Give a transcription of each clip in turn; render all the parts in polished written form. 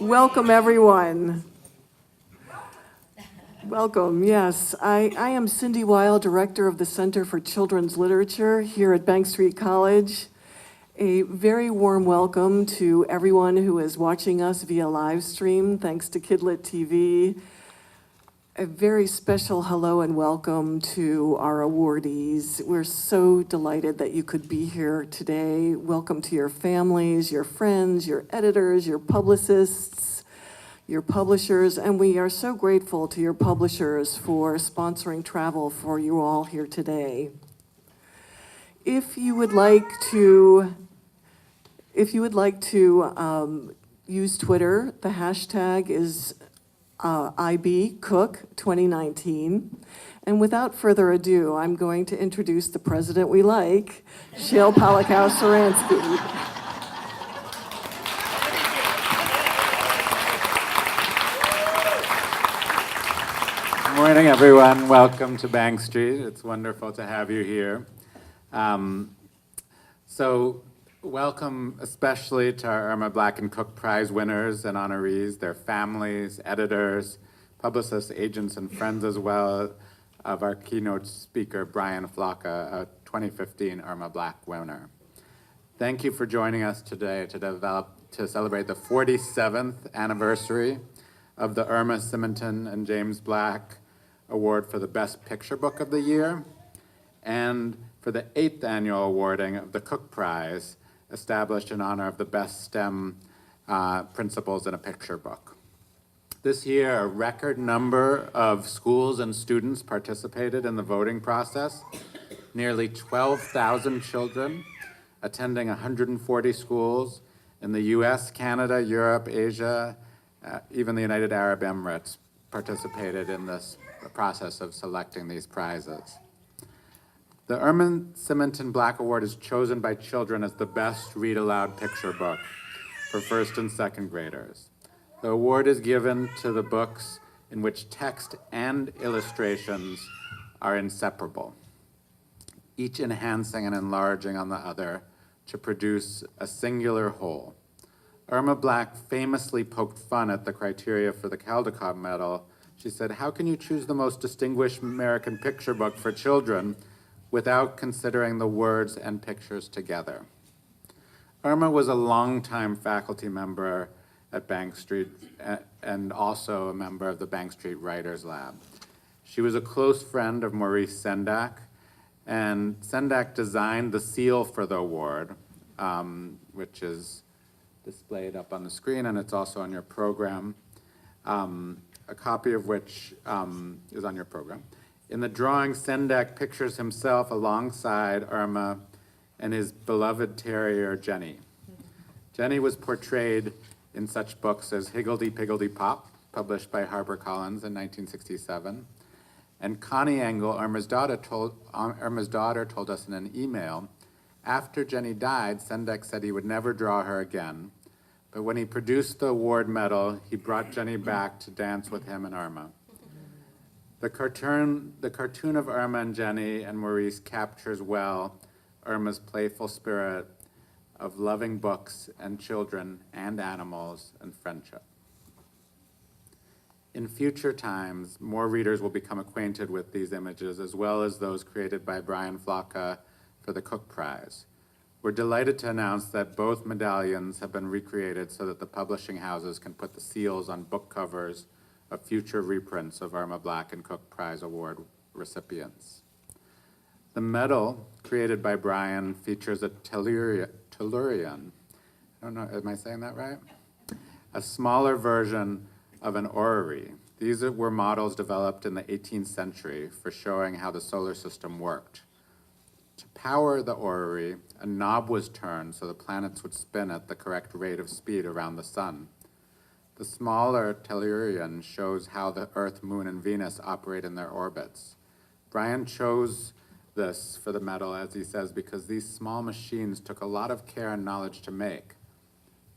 Welcome, everyone. Welcome, yes. I am Cindy Weil, Director of the Center for Children's Literature here at Bank Street College. A very warm welcome to everyone who is watching us via live stream, thanks to Kidlit TV. A very special hello and welcome to our awardees. We're so delighted that you could be here today. Welcome to your families, your friends, your editors, your publicists, your publishers, and we are so grateful to your publishers for sponsoring travel for you all here today. If you would like to use Twitter, the hashtag is IB Cooke 2019. And without further ado, I'm going to introduce the president we like, Shale Polikow-Saransky. Good morning, everyone. Welcome to Bank Street. It's wonderful to have you here. Welcome especially to our Irma Black and Cooke Prize winners and honorees, their families, editors, publicists, agents, and friends, as well of our keynote speaker, Brian Floca, a 2015 Irma Black winner. Thank you for joining us today to celebrate the 47th anniversary of the Irma Simonton and James Black Award for the Best Picture Book of the Year, and for the 8th annual awarding of the Cooke Prize, established in honor of the best STEM principles in a picture book. This year, a record number of schools and students participated in the voting process. Nearly 12,000 children attending 140 schools in the US, Canada, Europe, Asia, even the United Arab Emirates participated in this process of selecting these prizes. The Irma Simonton Black Award is chosen by children as the best read-aloud picture book for first and second graders. The award is given to the books in which text and illustrations are inseparable, each enhancing and enlarging on the other to produce a singular whole. Irma Black famously poked fun at the criteria for the Caldecott Medal. She said, "How can you choose the most distinguished American picture book for children without considering the words and pictures together?" Irma was a longtime faculty member at Bank Street and also a member of the Bank Street Writers Lab. She was a close friend of Maurice Sendak, and Sendak designed the seal for the award, which is displayed up on the screen, and it's also on your program, a copy of which is on your program. In the drawing, Sendak pictures himself alongside Irma and his beloved terrier, Jenny. Jenny was portrayed in such books as Higgledy-Piggledy Pop, published by HarperCollins in 1967. And Connie Engel, Irma's daughter, told us in an email, after Jenny died, Sendak said he would never draw her again. But when he produced the award medal, he brought Jenny back to dance with him and Irma. The cartoon of Irma and Jenny and Maurice captures well Irma's playful spirit of loving books and children and animals and friendship. In future times, more readers will become acquainted with these images, as well as those created by Brian Floca for the Cooke Prize. We're delighted to announce that both medallions have been recreated so that the publishing houses can put the seals on book covers of future reprints of Irma Black and Cooke Prize Award recipients. The medal, created by Brian, features a tellurian. I don't know, am I saying that right? A smaller version of an orrery. These were models developed in the 18th century for showing how the solar system worked. To power the orrery, a knob was turned so the planets would spin at the correct rate of speed around the sun. The smaller tellurian shows how the Earth, Moon, and Venus operate in their orbits. Brian chose this for the medal, as he says, because these small machines took a lot of care and knowledge to make.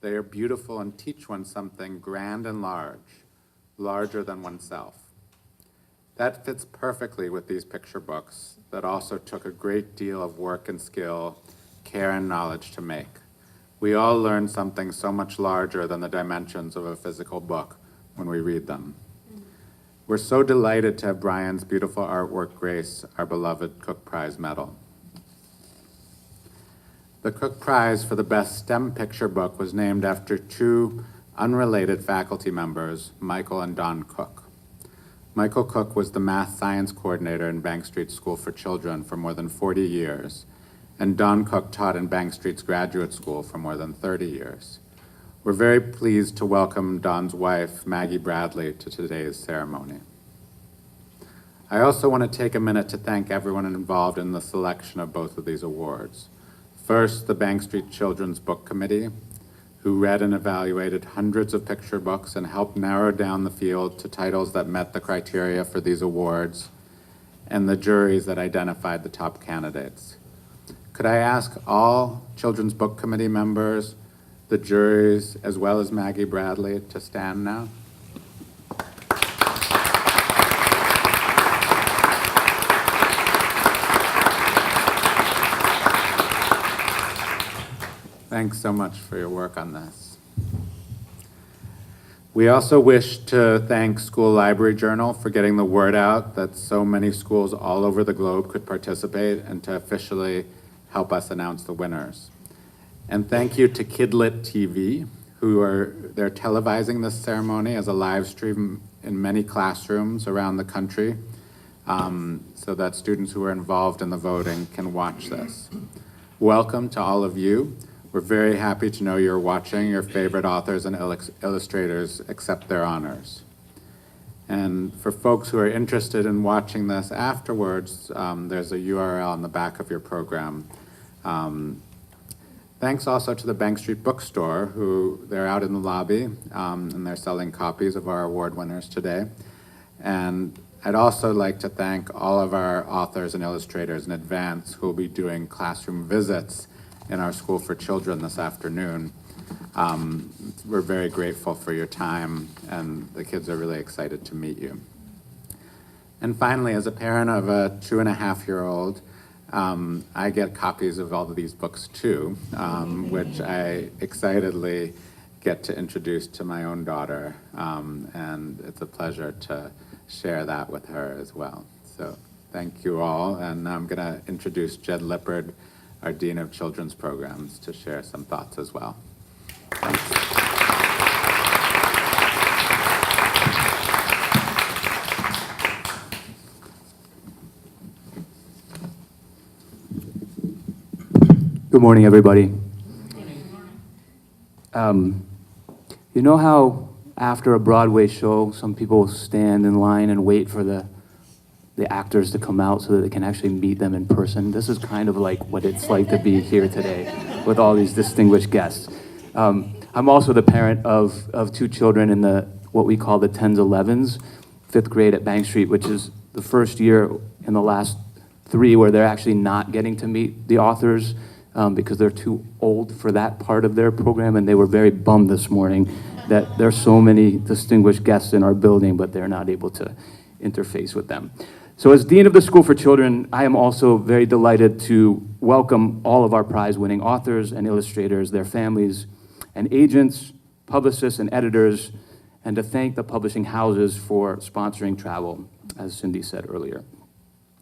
They are beautiful and teach one something grand and large, larger than oneself. That fits perfectly with these picture books that also took a great deal of work and skill, care and knowledge to make. We all learn something so much larger than the dimensions of a physical book when we read them. We're so delighted to have Brian's beautiful artwork grace our beloved Cooke Prize medal. The Cooke Prize for the best STEM picture book was named after two unrelated faculty members, Michael and Don Cooke. Michael Cooke was the math science coordinator in Bank Street School for Children for more than 40 years, and Don Cooke taught in Bank Street's graduate school for more than 30 years. We're very pleased to welcome Don's wife, Maggie Bradley, to today's ceremony. I also want to take a minute to thank everyone involved in the selection of both of these awards. First, the Bank Street Children's Book Committee, who read and evaluated hundreds of picture books and helped narrow down the field to titles that met the criteria for these awards, and the juries that identified the top candidates. Could I ask all Children's Book Committee members, the juries, as well as Maggie Bradley, to stand now? Thanks so much for your work on this. We also wish to thank School Library Journal for getting the word out that so many schools all over the globe could participate and to officially help us announce the winners. And thank you to Kidlit TV, they're televising this ceremony as a live stream in many classrooms around the country, so that students who are involved in the voting can watch this. Welcome to all of you. We're very happy to know you're watching your favorite authors and illustrators accept their honors. And for folks who are interested in watching this afterwards, there's a URL on the back of your program. Thanks also to the Bank Street Bookstore, they're out in the lobby, and they're selling copies of our award winners today. And I'd also like to thank all of our authors and illustrators in advance who will be doing classroom visits in our School for Children this afternoon. We're very grateful for your time, and the kids are really excited to meet you. And finally, as a parent of a 2.5-year-old, I get copies of all of these books too, which I excitedly get to introduce to my own daughter, and it's a pleasure to share that with her as well. So thank you all, and I'm gonna introduce Jed Lippert, our Dean of Children's Programs, to share some thoughts as well. Thanks. Good morning, everybody. You know how after a Broadway show, some people stand in line and wait for the actors to come out so that they can actually meet them in person? This is kind of like what it's like to be here today with all these distinguished guests. I'm also the parent of two children in what we call the 10s, 11s, 5th grade at Bank Street, which is the first year in the last 3 where they're actually not getting to meet the authors because they're too old for that part of their program, and they were very bummed this morning that there's so many distinguished guests in our building, but they're not able to interface with them. So as Dean of the School for Children, I am also very delighted to welcome all of our prize-winning authors and illustrators, their families, and agents, publicists, and editors, and to thank the publishing houses for sponsoring travel, as Cindy said earlier.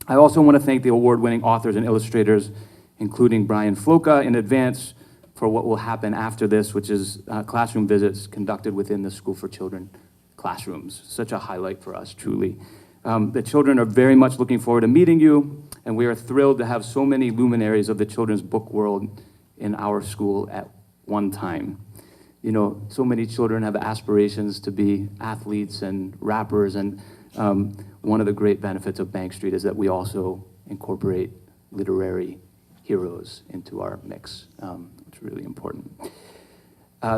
I also want to thank the award-winning authors and illustrators, including Brian Floca, in advance for what will happen after this, which is classroom visits conducted within the School for Children classrooms. Such a highlight for us, truly. The children are very much looking forward to meeting you, and we are thrilled to have so many luminaries of the children's book world in our school at one time. You know, so many children have aspirations to be athletes and rappers, and one of the great benefits of Bank Street is that we also incorporate literary heroes into our mix. It's really important.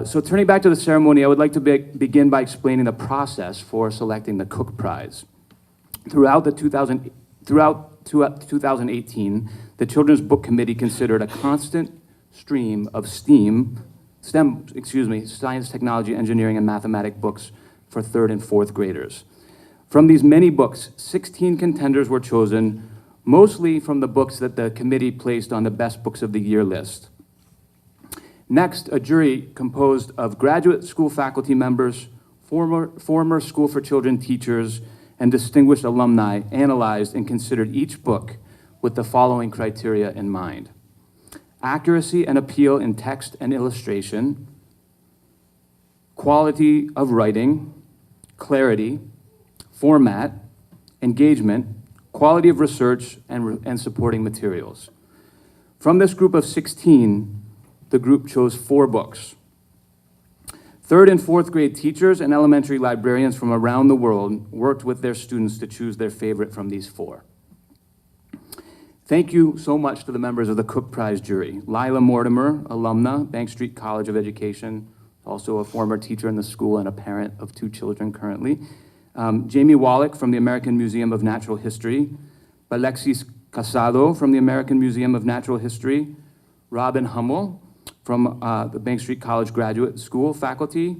So turning back to the ceremony, I would like to begin by explaining the process for selecting the Cooke Prize. Throughout 2018, the Children's Book Committee considered a constant stream of STEM, science, technology, engineering, and mathematics books for 3rd and 4th graders. From these many books, 16 contenders were chosen, mostly from the books that the committee placed on the Best Books of the Year list. Next, a jury composed of graduate school faculty members, former School for Children teachers, and distinguished alumni analyzed and considered each book with the following criteria in mind: accuracy and appeal in text and illustration, quality of writing, clarity, format, engagement, quality of research, and supporting materials. From this group of 16, the group chose 4 books. 3rd and 4th grade teachers and elementary librarians from around the world worked with their students to choose their favorite from these 4. Thank you so much to the members of the Cooke Prize jury. Lila Mortimer, alumna, Bank Street College of Education, also a former teacher in the school and a parent of 2 children currently. Jamie Wallach from the American Museum of Natural History. Alexis Casado from the American Museum of Natural History. Robin Hummel from the Bank Street College Graduate School faculty.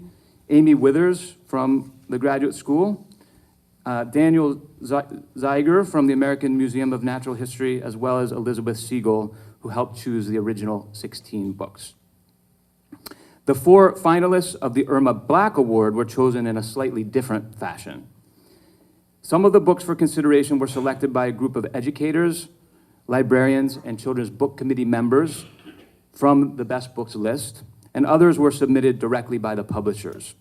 Amy Withers from the Graduate School. Daniel Zeiger from the American Museum of Natural History, as well as Elizabeth Siegel, who helped choose the original 16 books. The 4 finalists of the Irma Black Award were chosen in a slightly different fashion. Some of the books for consideration were selected by a group of educators, librarians, and Children's Book Committee members from the Best Books list, and others were submitted directly by the publishers.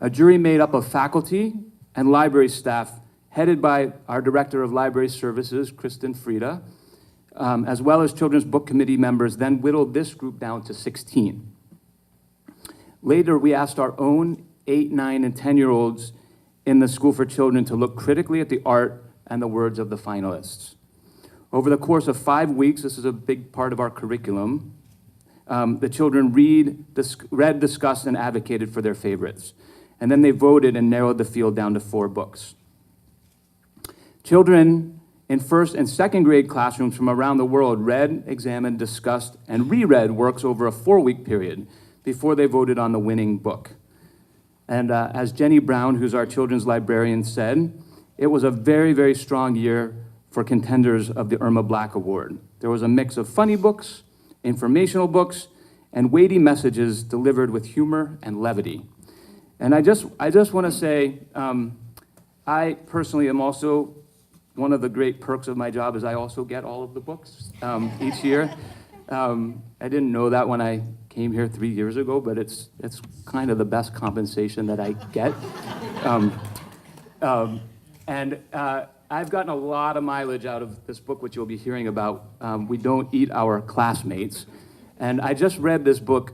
A jury made up of faculty and library staff, headed by our Director of Library Services, Kristen Frieda, as well as Children's Book Committee members, then whittled this group down to 16. Later, we asked our own 8, 9, and 10-year-olds in the School for Children to look critically at the art and the words of the finalists. Over the course of 5 weeks, this is a big part of our curriculum, the children read, discussed, and advocated for their favorites. And then they voted and narrowed the field down to 4 books. Children in 1st and 2nd grade classrooms from around the world read, examined, discussed, and reread works over a 4-week period before they voted on the winning book. And as Jenny Brown, who's our children's librarian, said, it was a very, very strong year for contenders of the Irma Black Award. There was a mix of funny books, informational books, and weighty messages delivered with humor and levity. And I just want to say, I personally am also, one of the great perks of my job is I also get all of the books each year. I didn't know that when I came here 3 years ago, but it's kind of the best compensation that I get. I've gotten a lot of mileage out of this book, which you'll be hearing about. We Don't Eat Our Classmates. And I just read this book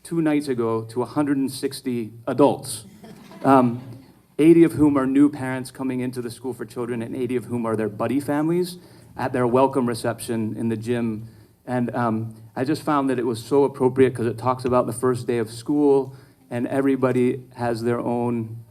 2 nights ago to 160 adults, 80 of whom are new parents coming into the School for Children, and 80 of whom are their buddy families at their welcome reception in the gym. And I just found that it was so appropriate because it talks about the first day of school, and everybody has their own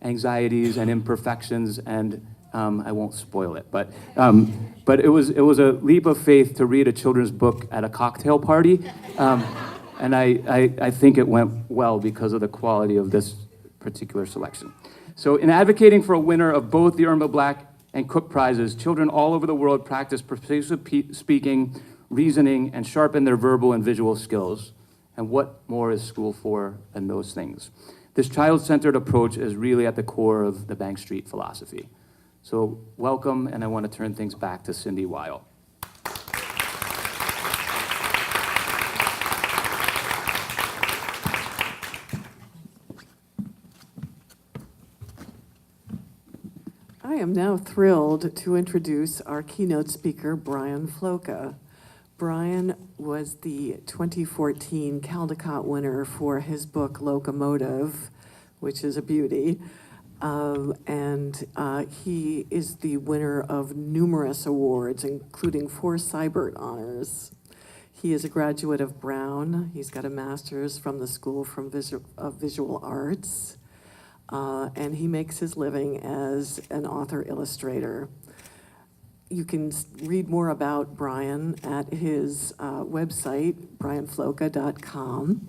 anxieties and imperfections, and I won't spoil it, but it was a leap of faith to read a children's book at a cocktail party, and I think it went well because of the quality of this particular selection. So in advocating for a winner of both the Irma Black and Cooke Prizes, children all over the world practice persuasive speaking, reasoning, and sharpen their verbal and visual skills. And what more is school for than those things? This child-centered approach is really at the core of the Bank Street philosophy. So welcome, and I want to turn things back to Cindy Weil. I am now thrilled to introduce our keynote speaker, Brian Floca. Brian was the 2014 Caldecott winner for his book Locomotive, which is a beauty. He is the winner of numerous awards, including 4 Sybert honors. He is a graduate of Brown. He's got a master's from the School of Visual Arts. And he makes his living as an author-illustrator. You can read more about Brian at his website, brianfloca.com.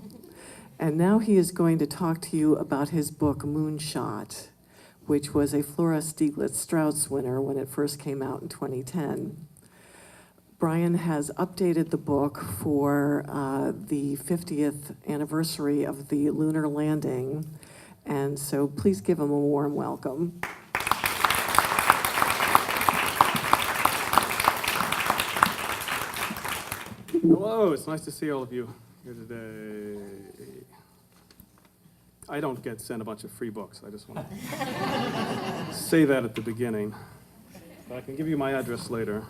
And now he is going to talk to you about his book, Moonshot, which was a Flora Stieglitz-Strauss winner when it first came out in 2010. Brian has updated the book for the 50th anniversary of the lunar landing, and so please give him a warm welcome. Hello, it's nice to see all of you here today. I don't get sent a bunch of free books. I just want to say that at the beginning. But I can give you my address later.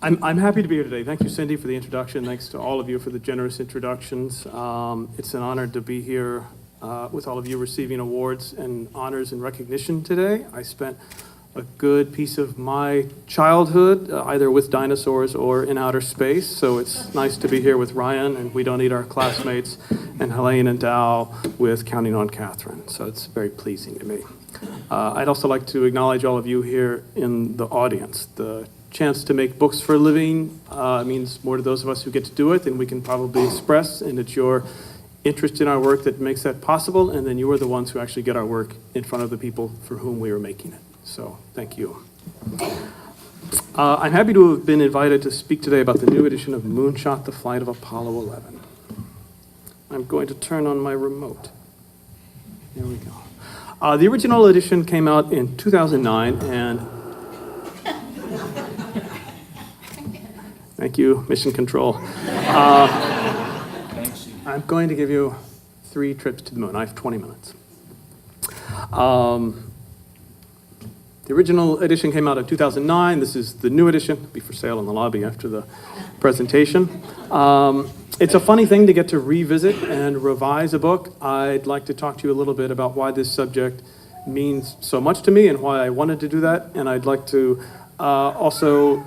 I'm happy to be here today. Thank you, Cindy, for the introduction. Thanks to all of you for the generous introductions. It's an honor to be here with all of you receiving awards and honors and recognition today. I spent a good piece of my childhood, either with dinosaurs or in outer space. So it's nice to be here with Ryan, and We Don't Eat Our Classmates, and Helene and Dow with Counting on Catherine. So it's very pleasing to me. I'd also like to acknowledge all of you here in the audience. The chance to make books for a living means more to those of us who get to do it than we can probably express, and it's your interest in our work that makes that possible, and then you are the ones who actually get our work in front of the people for whom we are making it. So, thank you. I'm happy to have been invited to speak today about the new edition of Moonshot, The Flight of Apollo 11. I'm going to turn on my remote. There we go. The original edition came out in 2009, and thank you, Mission Control. I'm going to give you 3 trips to the moon. I have 20 minutes. The original edition came out in 2009. This is the new edition. It'll be for sale in the lobby after the presentation. It's a funny thing to get to revisit and revise a book. I'd like to talk to you a little bit about why this subject means so much to me and why I wanted to do that. And I'd like to also,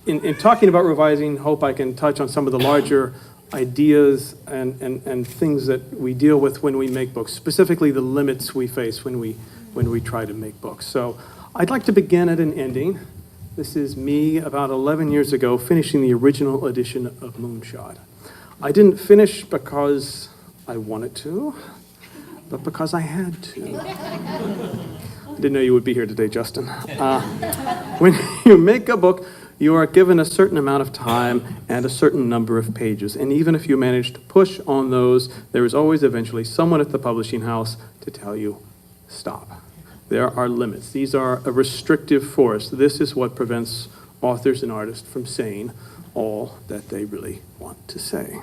in talking about revising, hope I can touch on some of the larger ideas and things that we deal with when we make books, specifically the limits we face when we try to make books. So I'd like to begin at an ending. This is me about 11 years ago finishing the original edition of Moonshot. I didn't finish because I wanted to, but because I had to. I didn't know you would be here today, Justin. When you make a book, you are given a certain amount of time and a certain number of pages. And even if you manage to push on those, there is always eventually someone at the publishing house to tell you, stop. There are limits. These are a restrictive force. This is what prevents authors and artists from saying all that they really want to say.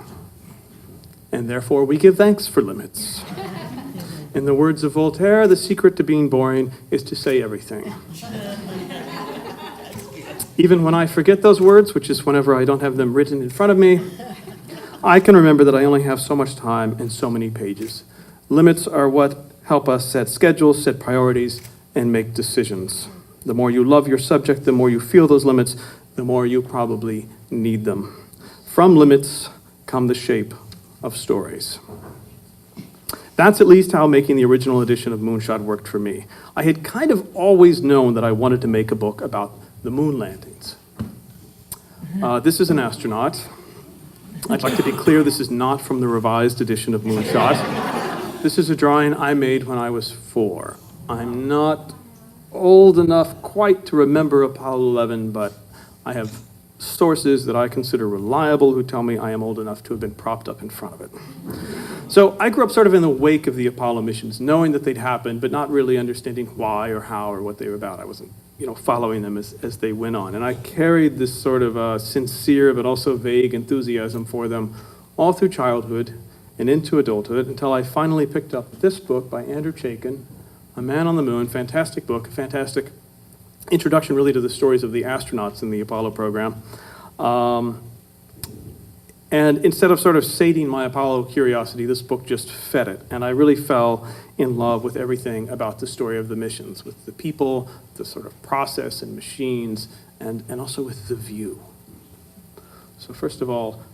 And therefore, we give thanks for limits. In the words of Voltaire, the secret to being boring is to say everything. Even when I forget those words, which is whenever I don't have them written in front of me, I can remember that I only have so much time and so many pages. Limits are what help us set schedules, set priorities, and make decisions. The more you love your subject, the more you feel those limits, the more you probably need them. From limits come the shape of stories. That's at least how making the original edition of Moonshot worked for me. I had kind of always known that I wanted to make a book about the moon landings. This is an astronaut. I'd like to be clear, this is not from the revised edition of Moonshot. This is a drawing I made when I was 4. I'm not old enough quite to remember Apollo 11, but I have sources that I consider reliable who tell me I am old enough to have been propped up in front of it. So I grew up sort of in the wake of the Apollo missions, knowing that they'd happened, but not really understanding why or how or what they were about. I wasn't, following them as they went on. And I carried this sort of sincere but also vague enthusiasm for them all through childhood and into adulthood until I finally picked up this book by Andrew Chaikin, A Man on the Moon. Fantastic book, fantastic introduction really to the stories of the astronauts in the Apollo program. And instead of sort of sating my Apollo curiosity, this book just fed it. And I really fell in love with everything about the story of the missions, with the people, the sort of process and machines, and also with the view. So first of all,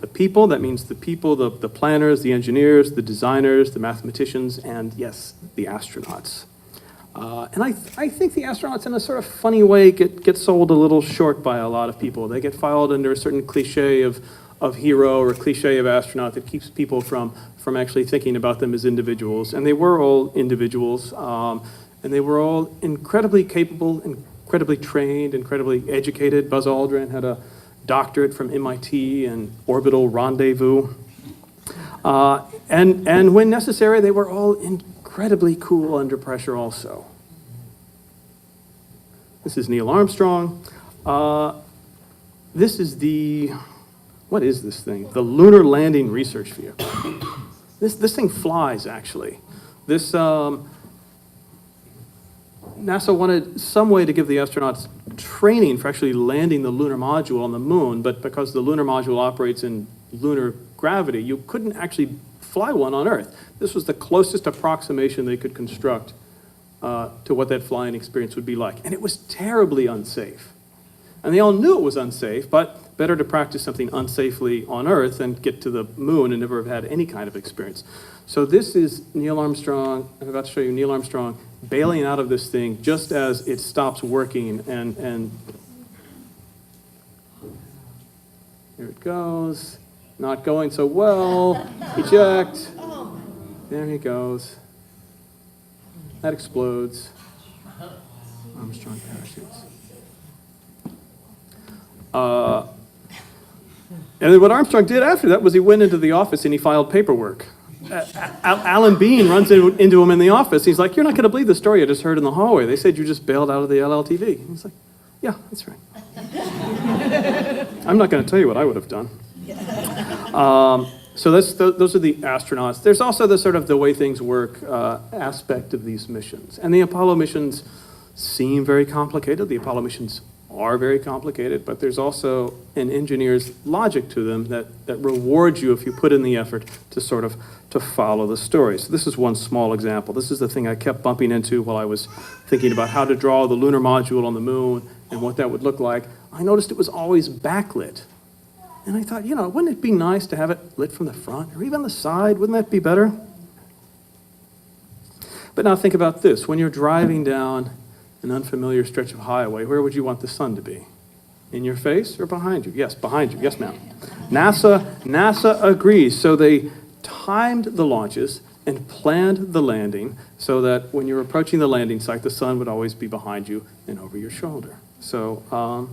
the people, that means the people, the planners, the engineers, the designers, the mathematicians, and yes, the astronauts. And I think the astronauts in a sort of funny way get sold a little short by a lot of people. They get filed under a certain cliche of hero or cliche of astronaut that keeps people from actually thinking about them as individuals. And they were all individuals, and they were all incredibly capable and incredibly trained, incredibly educated. Buzz Aldrin had a doctorate from MIT in orbital rendezvous. And when necessary, they were all incredibly cool under pressure also. This is Neil Armstrong. This is what is this thing? The Lunar Landing Research Vehicle. This thing flies, actually. This, NASA wanted some way to give the astronauts training for actually landing the lunar module on the moon, but because the lunar module operates in lunar gravity, you couldn't actually fly one on Earth. This was the closest approximation they could construct to what that flying experience would be like. And it was terribly unsafe. And they all knew it was unsafe, but better to practice something unsafely on Earth than get to the moon and never have had any kind of experience. So this is Neil Armstrong. I'm about to show you Neil Armstrong bailing out of this thing just as it stops working, and here it goes. Not going so well. Eject. There he goes. That explodes. Armstrong parachutes. And then what Armstrong did after that was he went into the office and he filed paperwork. Alan Bean runs into him in the office. He's like, "You're not going to believe the story I just heard in the hallway. They said you just bailed out of the LLTV." And he's like, "Yeah, that's right." I'm not going to tell you what I would have done. So those are the astronauts. There's also the sort of the way things work aspect of these missions. And the Apollo missions seem very complicated. The Apollo missions are very complicated, but there's also an engineer's logic to them that rewards you if you put in the effort to sort of to follow the story. So this is one small example. This is the thing I kept bumping into while I was thinking about how to draw the lunar module on the moon and what that would look like. I noticed it was always backlit. And I thought, wouldn't it be nice to have it lit from the front or even the side? Wouldn't that be better? But now think about this. When you're driving down an unfamiliar stretch of highway, where would you want the sun to be? In your face or behind you? Yes, behind you. Yes, ma'am. NASA agrees. So they timed the launches and planned the landing so that when you're approaching the landing site, the sun would always be behind you and over your shoulder. So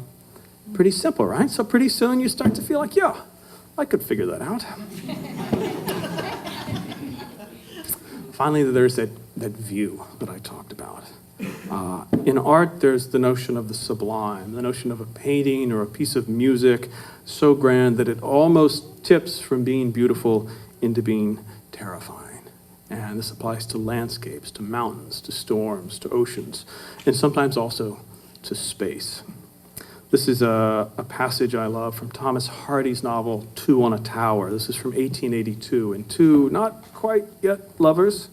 pretty simple, right? So pretty soon you start to feel like, yeah, I could figure that out. Finally, there's that view that I talked about. In art, there's the notion of the sublime, the notion of a painting or a piece of music so grand that it almost tips from being beautiful into being terrifying. And this applies to landscapes, to mountains, to storms, to oceans, and sometimes also to space. This is a passage I love from Thomas Hardy's novel, Two on a Tower. This is from 1882, and two not quite yet lovers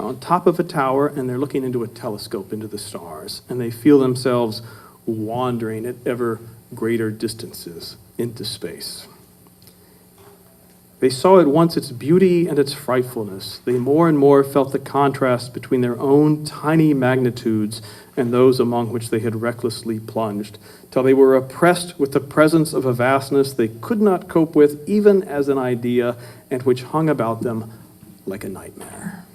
are on top of a tower, and they're looking into a telescope into the stars, and they feel themselves wandering at ever greater distances into space. They saw at once its beauty and its frightfulness. They more and more felt the contrast between their own tiny magnitudes and those among which they had recklessly plunged, till they were oppressed with the presence of a vastness they could not cope with even as an idea, and which hung about them like a nightmare.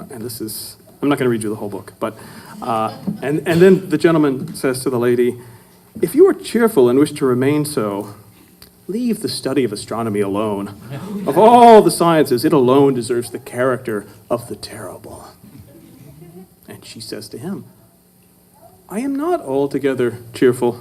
And this is, I'm not going to read you the whole book, but, and then the gentleman says to the lady, "If you are cheerful and wish to remain so, leave the study of astronomy alone. Of all the sciences, it alone deserves the character of the terrible." And she says to him, "I am not altogether cheerful."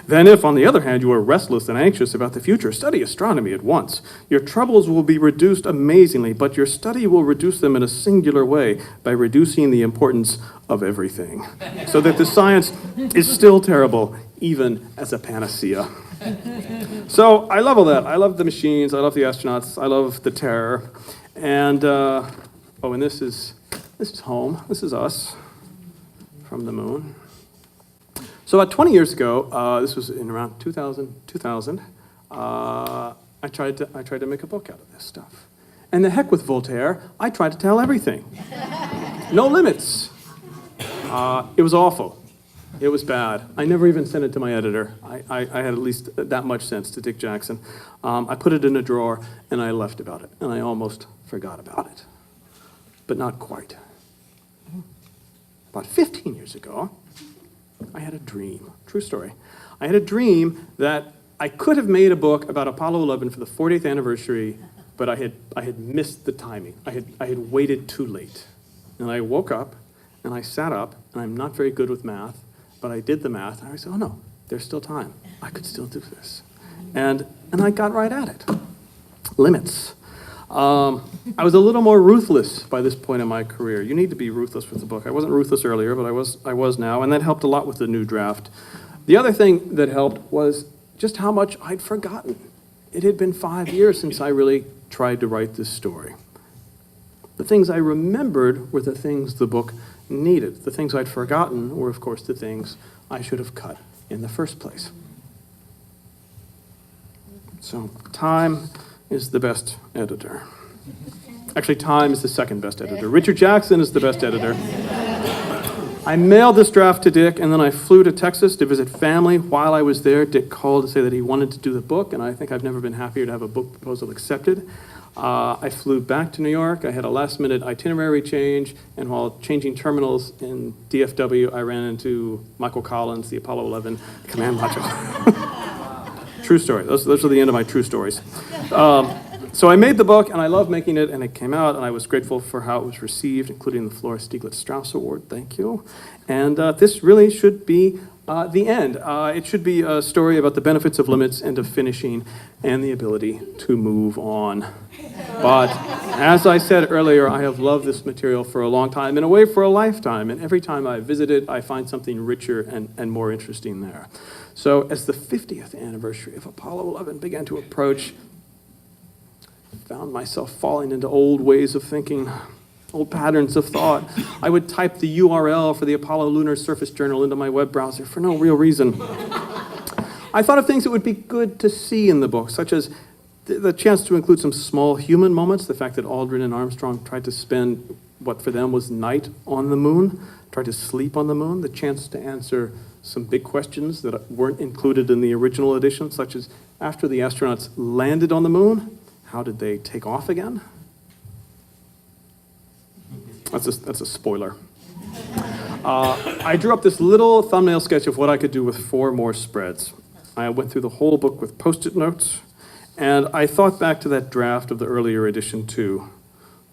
"Then if, on the other hand, you are restless and anxious about the future, study astronomy at once. Your troubles will be reduced amazingly, but your study will reduce them in a singular way by reducing the importance of everything, so that the science is still terrible, even as a panacea." So I love all that. I love the machines. I love the astronauts. I love the terror. And, and this is home. This is us from the moon. So about 20 years ago, this was in around 2000, I tried to make a book out of this stuff. And the heck with Voltaire, I tried to tell everything. No limits. It was awful. It was bad. I never even sent it to my editor. I had at least that much sense to Dick Jackson. I put it in a drawer and I left about it. And I almost forgot about it. But not quite. about 15 years ago, I had a dream. True story. I had a dream that I could have made a book about Apollo 11 for the 40th anniversary, but I had missed the timing. I had waited too late. And I woke up, and I sat up, and I'm not very good with math, but I did the math, and I said, oh no, there's still time. I could still do this. And I got right at it. Limits. I was a little more ruthless by this point in my career. You need to be ruthless with the book. I wasn't ruthless earlier, but I was now, and that helped a lot with the new draft. The other thing that helped was just how much I'd forgotten. It had been 5 years since I really tried to write this story. The things I remembered were the things the book needed. The things I'd forgotten were, of course, the things I should have cut in the first place. So, time is the best editor. Actually, Time is the second best editor. Richard Jackson is the best editor. I mailed this draft to Dick, and then I flew to Texas to visit family. While I was there, Dick called to say that he wanted to do the book, and I think I've never been happier to have a book proposal accepted. I flew back to New York. I had a last-minute itinerary change, and while changing terminals in DFW, I ran into Michael Collins, the Apollo 11 command module. True story. Those are the end of my true stories. So I made the book, and I loved making it, and it came out, and I was grateful for how it was received, including the Flora Stieglitz-Strauss Award. Thank you. And this really should be the end. It should be a story about the benefits of limits and of finishing and the ability to move on. But as I said earlier, I have loved this material for a long time, in a way for a lifetime, and every time I visit it, I find something richer and more interesting there. So as the 50th anniversary of Apollo 11 began to approach, I found myself falling into old ways of thinking, old patterns of thought. I would type the URL for the Apollo Lunar Surface Journal into my web browser for no real reason. I thought of things that would be good to see in the book, such as the chance to include some small human moments, the fact that Aldrin and Armstrong tried to spend what for them was night on the moon, tried to sleep on the moon, the chance to answer some big questions that weren't included in the original edition, such as after the astronauts landed on the moon, how did they take off again? That's a spoiler. I drew up this little thumbnail sketch of what I could do with 4 more spreads. I went through the whole book with Post-it notes, and I thought back to that draft of the earlier edition too.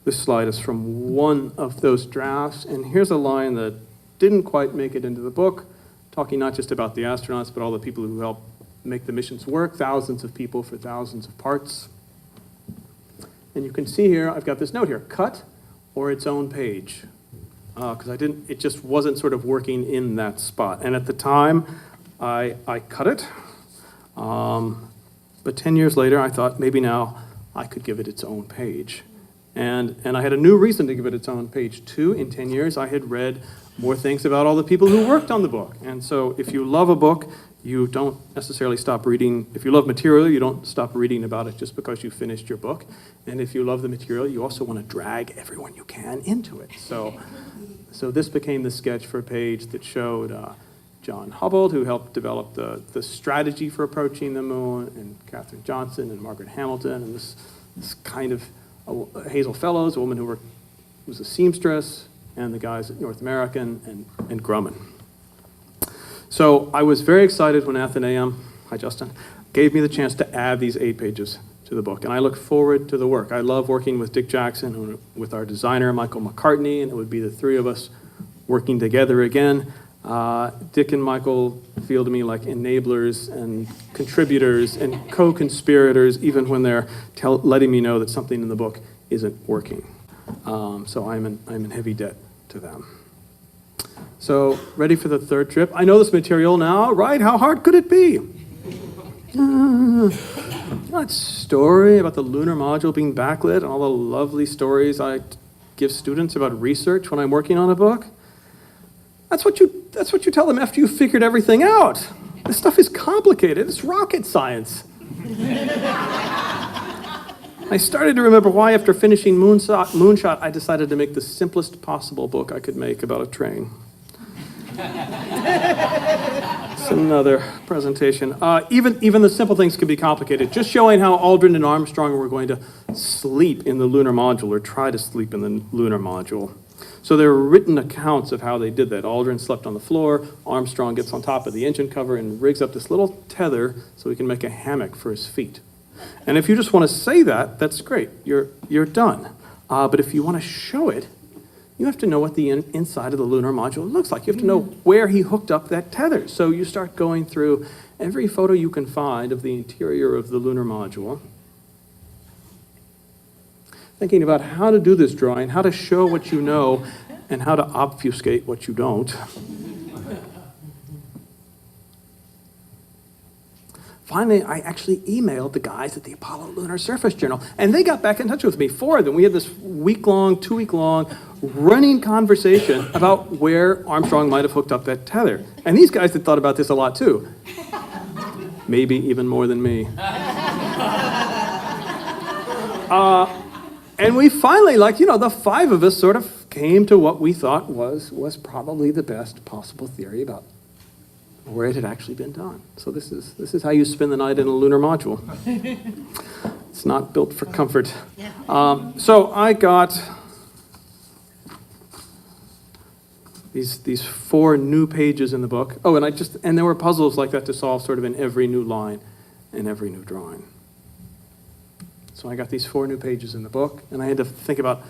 This slide is from one of those drafts, and here's a line that didn't quite make it into the book, talking not just about the astronauts, but all the people who helped make the missions work, thousands of people for thousands of parts. And you can see here, I've got this note here, cut or its own page, because it just wasn't sort of working in that spot. And at the time, I cut it, but 10 years later, I thought maybe now I could give it its own page. And I had a new reason to give it its own page too. In 10 years, I had read more things about all the people who worked on the book. And so if you love a book, you don't necessarily stop reading. If you love material, you don't stop reading about it just because you finished your book. And if you love the material, you also want to drag everyone you can into it. So this became the sketch for a page that showed John Hubble, who helped develop the strategy for approaching the moon, and Katherine Johnson and Margaret Hamilton, and this kind of Hazel Fellows, a woman who was a seamstress, and the guys at North American and Grumman. So I was very excited when Athenaeum, hi Justin, gave me the chance to add these 8 pages to the book, and I look forward to the work. I love working with Dick Jackson, with our designer, Michael McCartney, and it would be the 3 of us working together again. Dick and Michael feel to me like enablers and contributors and co-conspirators, even when they're letting me know that something in the book isn't working. So I'm in heavy debt to them. So, ready for the 3rd trip? I know this material now, right? How hard could it be? That story about the lunar module being backlit and all the lovely stories I give students about research when I'm working on a book? That's what you tell them after you've figured everything out. This stuff is complicated. It's rocket science. I started to remember why, after finishing Moonshot, I decided to make the simplest possible book I could make about a train. It's another presentation. Even the simple things can be complicated. Just showing how Aldrin and Armstrong were going to sleep in the lunar module, or try to sleep in the lunar module. So there are written accounts of how they did that. Aldrin slept on the floor, Armstrong gets on top of the engine cover and rigs up this little tether so he can make a hammock for his feet. And if you just want to say that, that's great, you're done. But if you want to show it, you have to know what the inside of the lunar module looks like. You have to know where he hooked up that tether. So you start going through every photo you can find of the interior of the lunar module, thinking about how to do this drawing, how to show what you know, and how to obfuscate what you don't. Finally, I actually emailed the guys at the Apollo Lunar Surface Journal, and they got back in touch with me, 4 of them. We had this week-long, 2-week-long running conversation about where Armstrong might have hooked up that tether. And these guys had thought about this a lot, too. Maybe even more than me. And we finally, the 5 of us sort of came to what we thought was probably the best possible theory about where it had actually been done. So this is how you spend the night in a lunar module. It's not built for comfort. So I got these 4 new pages in the book. Oh, and there were puzzles like that to solve sort of in every new line and every new drawing. So I got these 4 new pages in the book, and I had to think about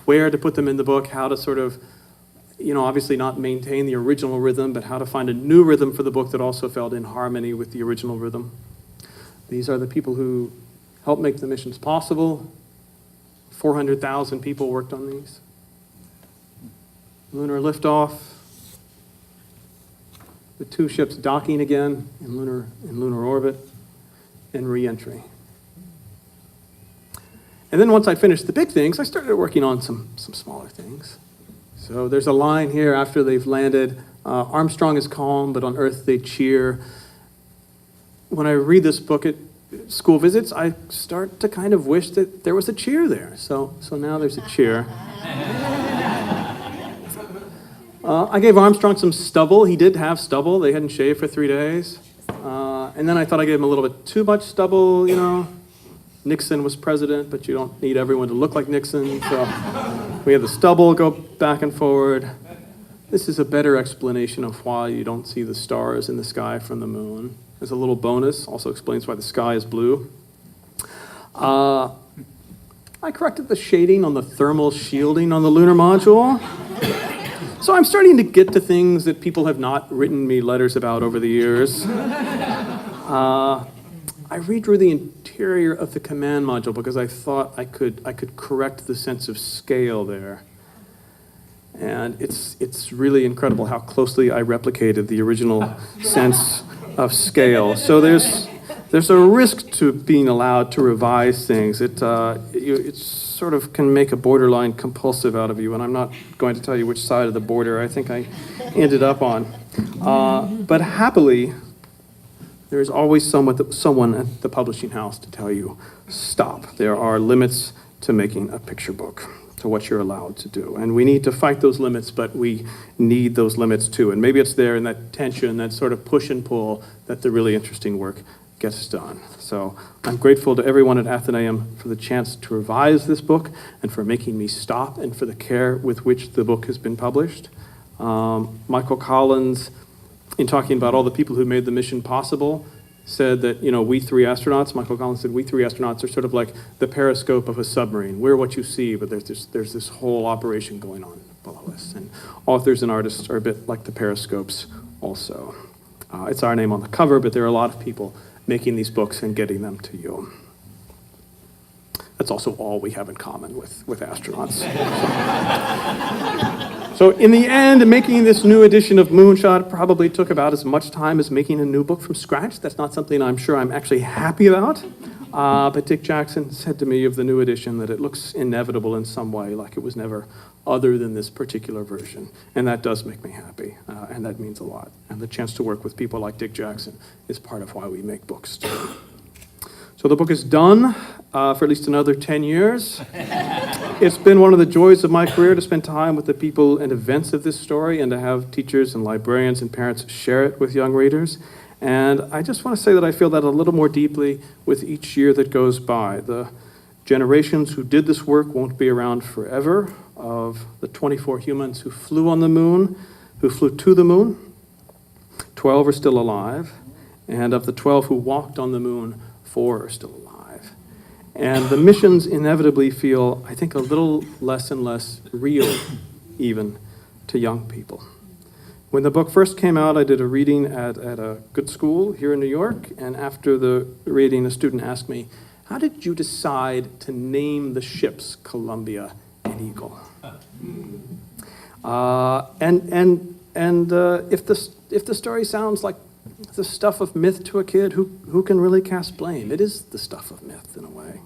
where to put them in the book, how to sort of, obviously not maintain the original rhythm, but how to find a new rhythm for the book that also felt in harmony with the original rhythm. These are the people who helped make the missions possible. 400,000 people worked on these. Lunar liftoff. The 2 ships docking again in lunar orbit, and re-entry. And then once I finished the big things, I started working on some smaller things. So there's a line here after they've landed, Armstrong is calm, but on Earth they cheer. When I read this book at school visits, I start to kind of wish that there was a cheer there. So now there's a cheer. I gave Armstrong some stubble. He did have stubble. They hadn't shaved for 3 days. And then I thought I gave him a little bit too much stubble, Nixon was president, but you don't need everyone to look like Nixon. So we had the stubble go back and forward. This is a better explanation of why you don't see the stars in the sky from the moon. As a little bonus, also explains why the sky is blue. I corrected the shading on the thermal shielding on the lunar module. So I'm starting to get to things that people have not written me letters about over the years. I redrew the interior of the command module because I thought I could correct the sense of scale there. And it's really incredible how closely I replicated the original sense of scale. So there's a risk to being allowed to revise things. It sort of can make a borderline compulsive out of you, and I'm not going to tell you which side of the border I think I ended up on. But happily, there is always someone at the publishing house to tell you, stop. There are limits to making a picture book, to what you're allowed to do. And we need to fight those limits, but we need those limits too. And maybe it's there in that tension, that sort of push and pull, that the really interesting work gets done. So I'm grateful to everyone at Athenaeum for the chance to revise this book and for making me stop and for the care with which the book has been published. Michael Collins, in talking about all the people who made the mission possible, said that, we 3 astronauts, Michael Collins said, we 3 astronauts are sort of like the periscope of a submarine. We're what you see, but there's this whole operation going on below us. And authors and artists are a bit like the periscopes also. It's our name on the cover, but there are a lot of people making these books and getting them to you. That's also all we have in common with astronauts. So in the end, making this new edition of Moonshot probably took about as much time as making a new book from scratch. That's not something I'm sure I'm actually happy about. But Dick Jackson said to me of the new edition that it looks inevitable in some way, like it was never other than this particular version. And that does make me happy, and that means a lot. And the chance to work with people like Dick Jackson is part of why we make books too. So the book is done for at least another 10 years. It's been one of the joys of my career to spend time with the people and events of this story and to have teachers and librarians and parents share it with young readers. And I just want to say that I feel that a little more deeply with each year that goes by. The generations who did this work won't be around forever. of the 24 humans who flew on the moon, who flew to the moon, 12 are still alive. And of the 12 who walked on the moon, 4 are still alive. And the missions inevitably feel, I think, a little less and less real, even to young people. When the book first came out, I did a reading at a good school here in New York, and after the reading, a student asked me, how did you decide to name the ships Columbia and Eagle? If the story sounds like the stuff of myth to a kid, who can really cast blame? It is the stuff of myth in a way.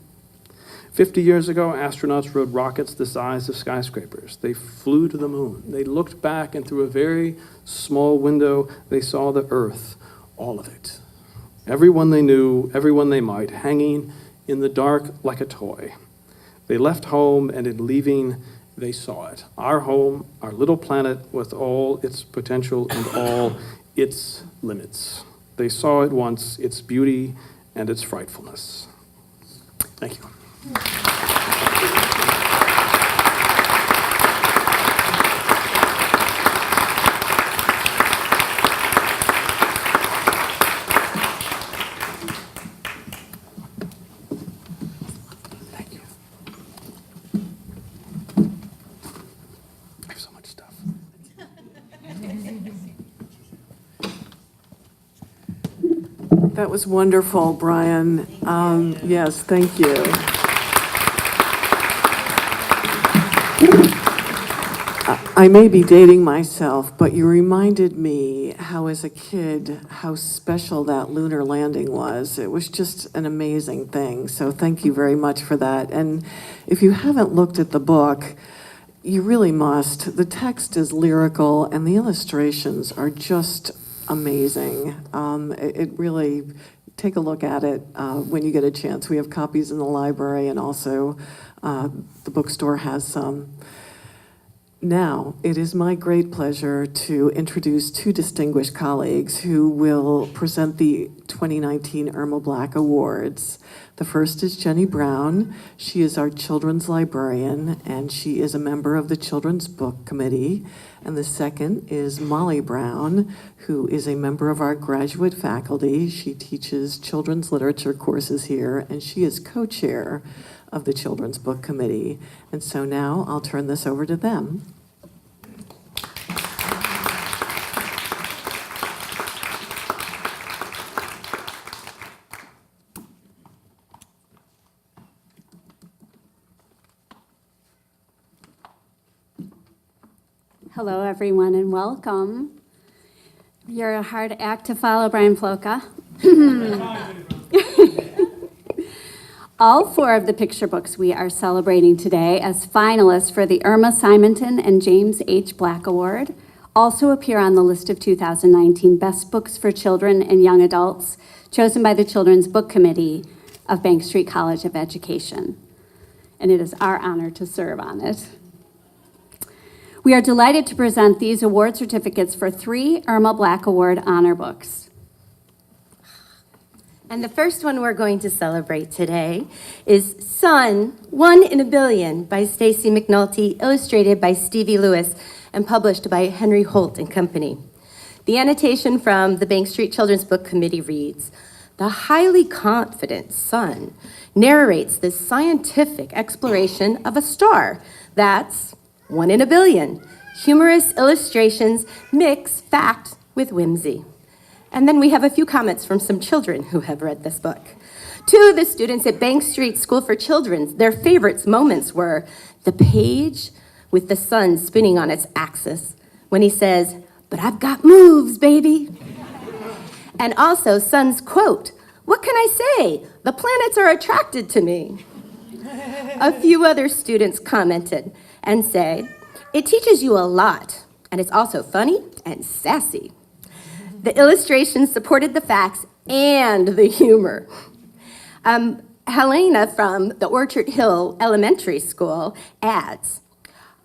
50 years ago, astronauts rode rockets the size of skyscrapers. They flew to the moon. They looked back, and through a very small window, they saw the Earth, all of it. Everyone they knew, everyone they might, hanging in the dark like a toy. They left home, and in leaving, they saw it. Our home, our little planet with all its potential and all its limits. They saw it once, its beauty and its frightfulness. Thank you. Thank you. I have so much stuff. That was wonderful, Brian. Yes, thank you. I may be dating myself, but you reminded me how, as a kid, how special that lunar landing was. It was just an amazing thing. So thank you very much for that. And if you haven't looked at the book, you really must. The text is lyrical, and the illustrations are just amazing. It really, take a look at it when you get a chance. We have copies in the library, and also the bookstore has some. Now, it is my great pleasure to introduce two distinguished colleagues who will present the 2019 Irma Black Awards. The first is Jenny Brown. She is our children's librarian, and she is a member of the Children's Book Committee. And the second is Molly Brown, who is a member of our graduate faculty. She teaches children's literature courses here, and she is co-chair of the Children's Book Committee. And so now I'll turn this over to them. Hello, everyone, and welcome. You're a hard act to follow, Brian Floca. All four of the picture books we are celebrating today as finalists for the Irma Simonton and James H. Black Award also appear on the list of 2019 Best Books for Children and Young Adults, chosen by the Children's Book Committee of Bank Street College of Education. And it is our honor to serve on it. We are delighted to present these award certificates for 3 Irma Black Award honor books. And the first one we're going to celebrate today is Sun, 1 in a Billion by Stacy McAnulty, illustrated by Stevie Lewis, and published by Henry Holt and Company. The annotation from the Bank Street Children's Book Committee reads, "The highly confident Sun narrates this scientific exploration of a star that's 1 in a billion. Humorous illustrations mix fact with whimsy." And then we have a few comments from some children who have read this book. 2 of the students at Bank Street School for Children, their favorite moments were the page with the sun spinning on its axis when he says, "But I've got moves, baby." And also Sun's quote, "What can I say? The planets are attracted to me." A few other students commented and said, "It teaches you a lot, and it's also funny and sassy." The illustrations supported the facts and the humor. Helena from the Orchard Hill Elementary School adds,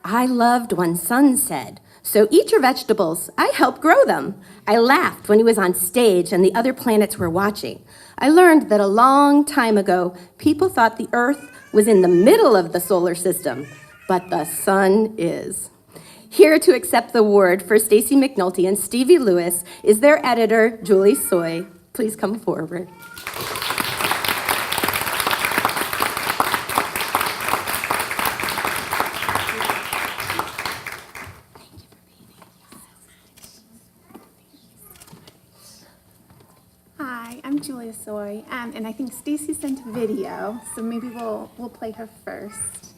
"I loved when Sun said, 'So eat your vegetables, I help grow them.' I laughed when he was on stage and the other planets were watching. I learned that a long time ago, people thought the Earth was in the middle of the solar system, but the sun is. Here to accept the award for Stacy McAnulty and Stevie Lewis is their editor, Julie Soy. Please come forward. Hi, I'm Julia Soy, and I think Stacy sent a video, so maybe we'll play her first.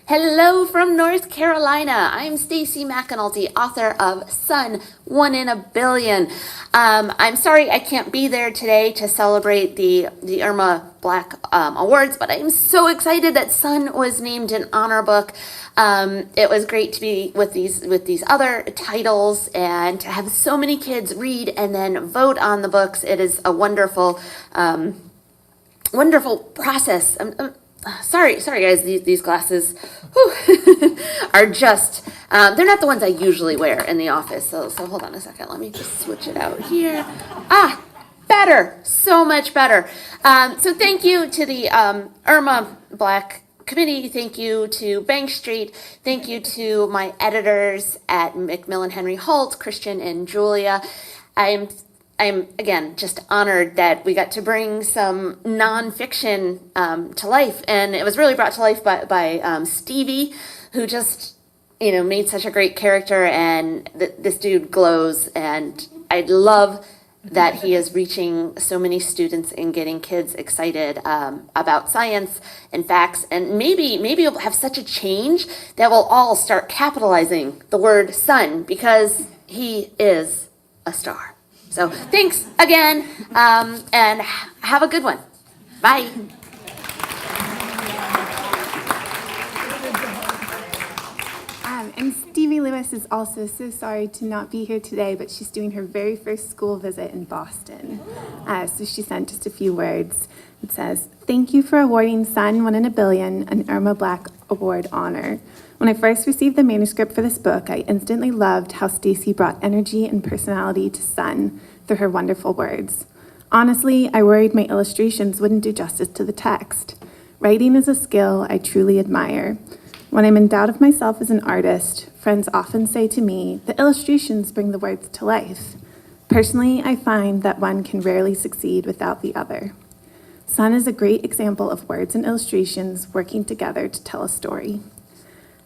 Hello from North Carolina. I'm Stacy McAnulty, author of Sun, 1 in a Billion. I'm sorry I can't be there today to celebrate the Irma Black Awards, but I'm so excited that Sun was named an honor book. It was great to be with these other titles and to have so many kids read and then vote on the books. It is a wonderful, wonderful process. Sorry guys, these glasses are just, they're not the ones I usually wear in the office, so hold on a second, let me just switch it out here. Better, so much better. So thank you to the Irma Black Committee, thank you to Bank Street, thank you to my editors at Macmillan Henry Holt, Christian and Julia. I'm again just honored that we got to bring some nonfiction to life, and it was really brought to life by Stevie, who just made such a great character, and this dude glows, and I love that he is reaching so many students and getting kids excited about science and facts, and maybe we'll have such a change that we'll all start capitalizing the word sun because he is a star. So thanks again, and have a good one. Bye. And Stevie Lewis is also so sorry to not be here today, but she's doing her very first school visit in Boston. So she sent just a few words. It says, "Thank you for awarding Sun, 1 in a Billion, an Irma Black Award honor. When I first received the manuscript for this book, I instantly loved how Stacy brought energy and personality to Sun through her wonderful words. Honestly, I worried my illustrations wouldn't do justice to the text. Writing is a skill I truly admire. When I'm in doubt of myself as an artist, friends often say to me, the illustrations bring the words to life. Personally, I find that one can rarely succeed without the other. Sun is a great example of words and illustrations working together to tell a story.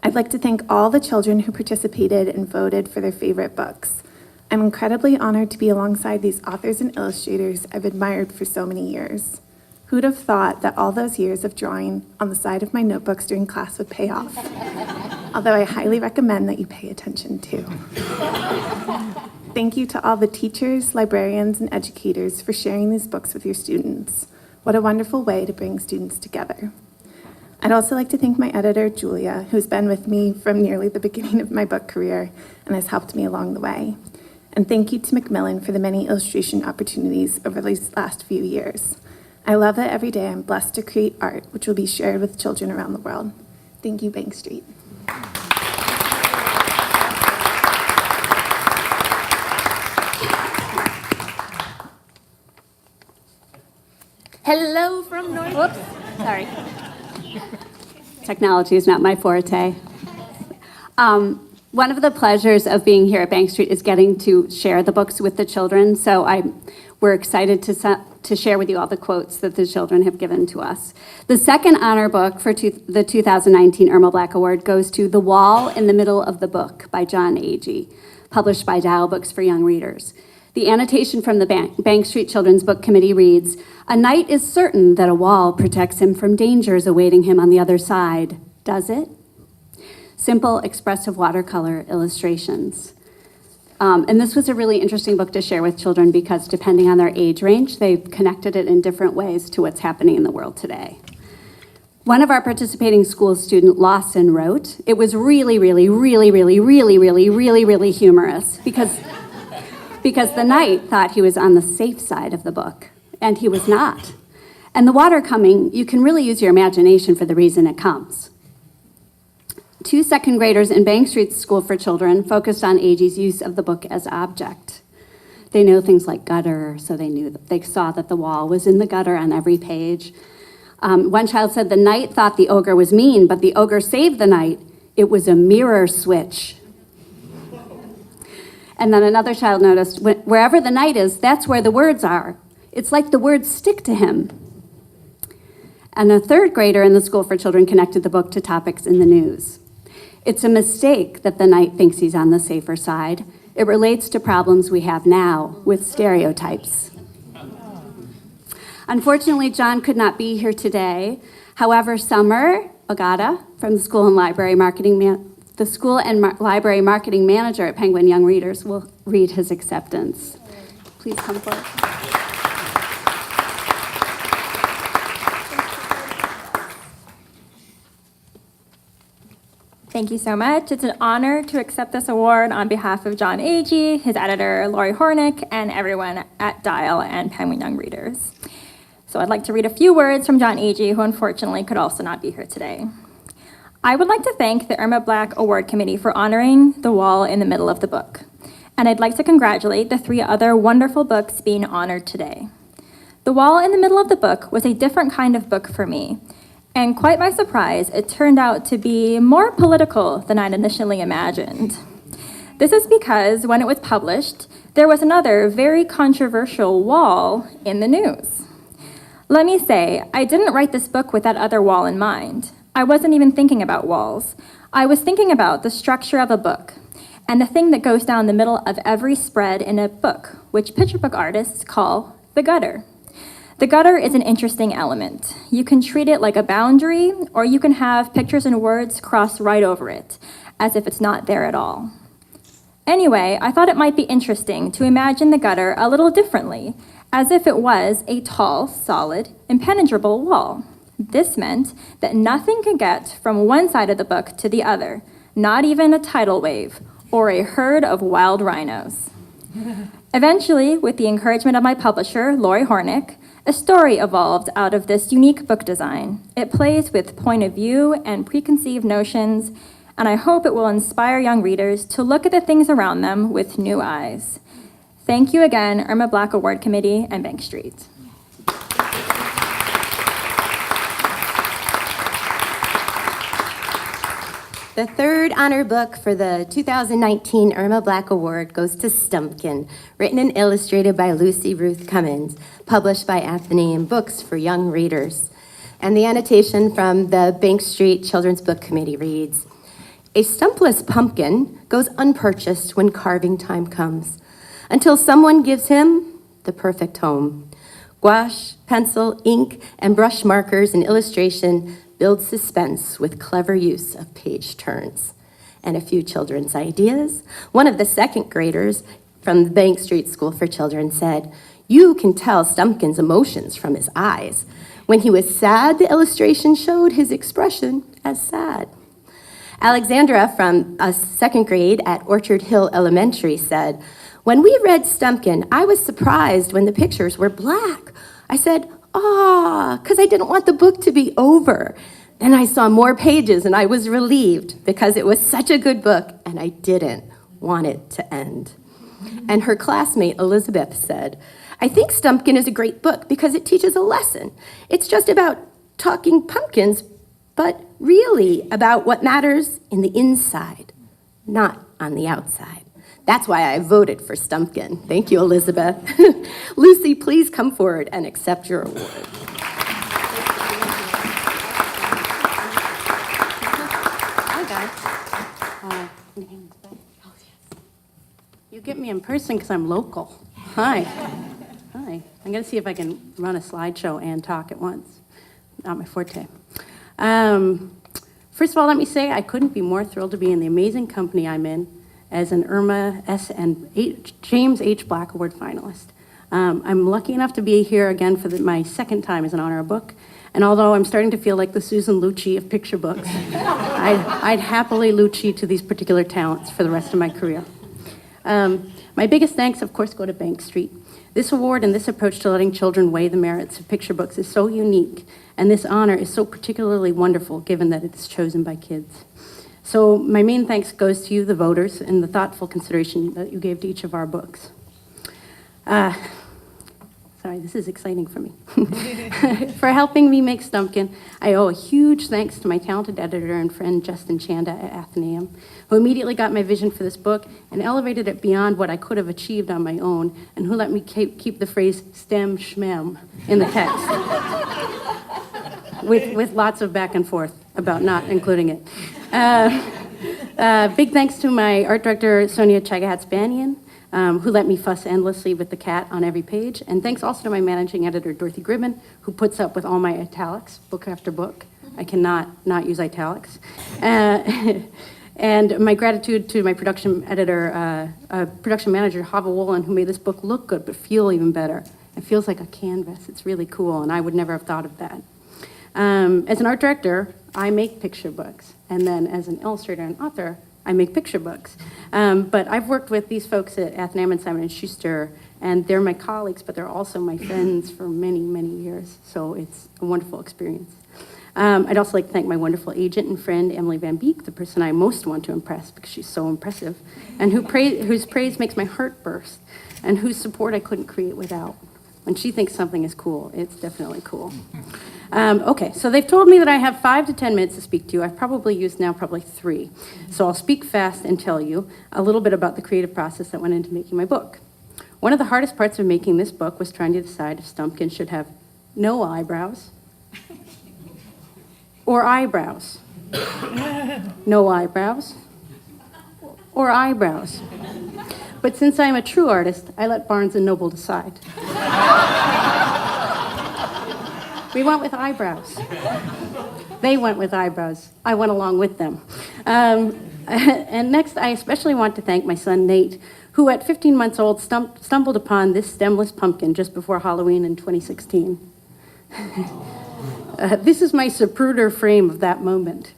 I'd like to thank all the children who participated and voted for their favorite books. I'm incredibly honored to be alongside these authors and illustrators I've admired for so many years. Who'd have thought that all those years of drawing on the side of my notebooks during class would pay off? Although I highly recommend that you pay attention too. Thank you to all the teachers, librarians, and educators for sharing these books with your students. What a wonderful way to bring students together. I'd also like to thank my editor, Julia, who's been with me from nearly the beginning of my book career and has helped me along the way. And thank you to Macmillan for the many illustration opportunities over these last few years. I love that every day I'm blessed to create art, which will be shared with children around the world. Thank you, Bank Street. Hello from North. Whoops, sorry. Technology is not my forte. One of the pleasures of being here at Bank Street is getting to share the books with the children. So we're excited to share with you all the quotes that the children have given to us. The second honor book for the 2019 Irma Black Award goes to The Wall in the Middle of the Book by Jon Agee, published by Dial Books for Young Readers. The annotation from the Bank Street Children's Book Committee reads, "A knight is certain that a wall protects him from dangers awaiting him on the other side. Does it?" Simple, expressive watercolor illustrations. And this was a really interesting book to share with children because depending on their age range, they've connected it in different ways to what's happening in the world today. One of our participating school student, Lawson, wrote, "It was really, really, really, really, really, really, really, really humorous because the knight thought he was on the safe side of the book, and he was not. And the water coming, you can really use your imagination for the reason it comes. 2 second graders in Bank Street School for Children focused on Agee's use of the book as object. They know things like gutter, so they saw that the wall was in the gutter on every page. One child said the knight thought the ogre was mean, but the ogre saved the knight. It was a mirror switch. And then another child noticed, wherever the knight is, that's where the words are. It's like the words stick to him. And a 3rd grader in the School for Children connected the book to topics in the news. It's a mistake that the knight thinks he's on the safer side. It relates to problems we have now with stereotypes. Unfortunately, Jon could not be here today. However, Summer Ogata from the School and Library Marketing Library Marketing Manager at Penguin Young Readers will read his acceptance. Please come forward. Thank you so much. It's an honor to accept this award on behalf of Jon Agee, his editor, Lori Hornick, and everyone at Dial and Penguin Young Readers. So I'd like to read a few words from Jon Agee, who unfortunately could also not be here today. I would like to thank the Irma Black Award Committee for honoring the wall in the middle of the book. And I'd like to congratulate the 3 other wonderful books being honored today. The wall in the middle of the book was a different kind of book for me. And quite by surprise, it turned out to be more political than I'd initially imagined. This is because when it was published, there was another very controversial wall in the news. Let me say, I didn't write this book with that other wall in mind. I wasn't even thinking about walls. I was thinking about the structure of a book and the thing that goes down the middle of every spread in a book, which picture book artists call the gutter. The gutter is an interesting element. You can treat it like a boundary, or you can have pictures and words cross right over it, as if it's not there at all. Anyway, I thought it might be interesting to imagine the gutter a little differently, as if it was a tall, solid, impenetrable wall. This meant that nothing could get from one side of the book to the other, not even a tidal wave or a herd of wild rhinos. Eventually, with the encouragement of my publisher, Lori Hornick, a story evolved out of this unique book design. It plays with point of view and preconceived notions, and I hope it will inspire young readers to look at the things around them with new eyes. Thank you again, Irma Black Award Committee and Bank Street. The 3rd honor book for the 2019 Irma Black Award goes to Stumpkin, written and illustrated by Lucy Ruth Cummins, published by Athenaeum Books for young readers. And the annotation from the Bank Street Children's Book Committee reads, "A stumpless pumpkin goes unpurchased when carving time comes, until someone gives him the perfect home. Gouache, pencil, ink, and brush markers and illustration build suspense with clever use of page turns." And a few children's ideas. One of the 2nd graders from the Bank Street School for Children said, "You can tell Stumpkin's emotions from his eyes. When he was sad, the illustration showed his expression as sad." Alexandra from 2nd grade at Orchard Hill Elementary said, "When we read Stumpkin, I was surprised when the pictures were black. I said, 'because I didn't want the book to be over.' Then I saw more pages and I was relieved because it was such a good book and I didn't want it to end." And her classmate Elizabeth said, "I think Stumpkin is a great book because it teaches a lesson. It's just about talking pumpkins, but really about what matters in the inside, not on the outside. That's why I voted for Stumpkin." Thank you, Elizabeth. Lucy, please come forward and accept your award. Hi, guys. You get me in person because I'm local. Hi. Hi. I'm going to see if I can run a slideshow and talk at once. Not my forte. First of all, let me say I couldn't be more thrilled to be in the amazing company I'm in as an Irma S. and James H. Black Award finalist. I'm lucky enough to be here again for my 2nd time as an honor book, and although I'm starting to feel like the Susan Lucci of picture books, I'd happily Lucci to these particular talents for the rest of my career. My biggest thanks, of course, go to Bank Street. This award and this approach to letting children weigh the merits of picture books is so unique, and this honor is so particularly wonderful given that it's chosen by kids. So my main thanks goes to you, the voters, and the thoughtful consideration that you gave to each of our books. Sorry, this is exciting for me. For helping me make Stumpkin, I owe a huge thanks to my talented editor and friend Justin Chanda at Athenaeum, who immediately got my vision for this book and elevated it beyond what I could have achieved on my own, and who let me keep the phrase STEM schmem in the text, with lots of back and forth about not including it. Big thanks to my art director, Sonia Chagahatz-Banyan, who let me fuss endlessly with the cat on every page. And thanks also to my managing editor, Dorothy Gribben, who puts up with all my italics, book after book. I cannot not use italics. And my gratitude to my production editor, production manager, Hava Wolin, who made this book look good but feel even better. It feels like a canvas. It's really cool, and I would never have thought of that. As an art director, I make picture books. And then as an illustrator and author, I make picture books. But I've worked with these folks at Athenaeum and Simon & Schuster, and they're my colleagues, but they're also my friends for many, many years. So it's a wonderful experience. I'd also like to thank my wonderful agent and friend, Emily Van Beek, the person I most want to impress because she's so impressive, and whose praise makes my heart burst, and whose support I couldn't create without. When she thinks something is cool, it's definitely cool. Okay, so they've told me that I have 5 to 10 minutes to speak to you. I've probably used now probably 3. So I'll speak fast and tell you a little bit about the creative process that went into making my book. One of the hardest parts of making this book was trying to decide if Stumpkin should have no eyebrows or eyebrows. No eyebrows or eyebrows. But since I'm a true artist, I let Barnes & Noble decide. We went with eyebrows. They went with eyebrows. I went along with them. And next, I especially want to thank my son, Nate, who at 15 months old stumbled upon this stemless pumpkin just before Halloween in 2016. This is my Zapruder frame of that moment.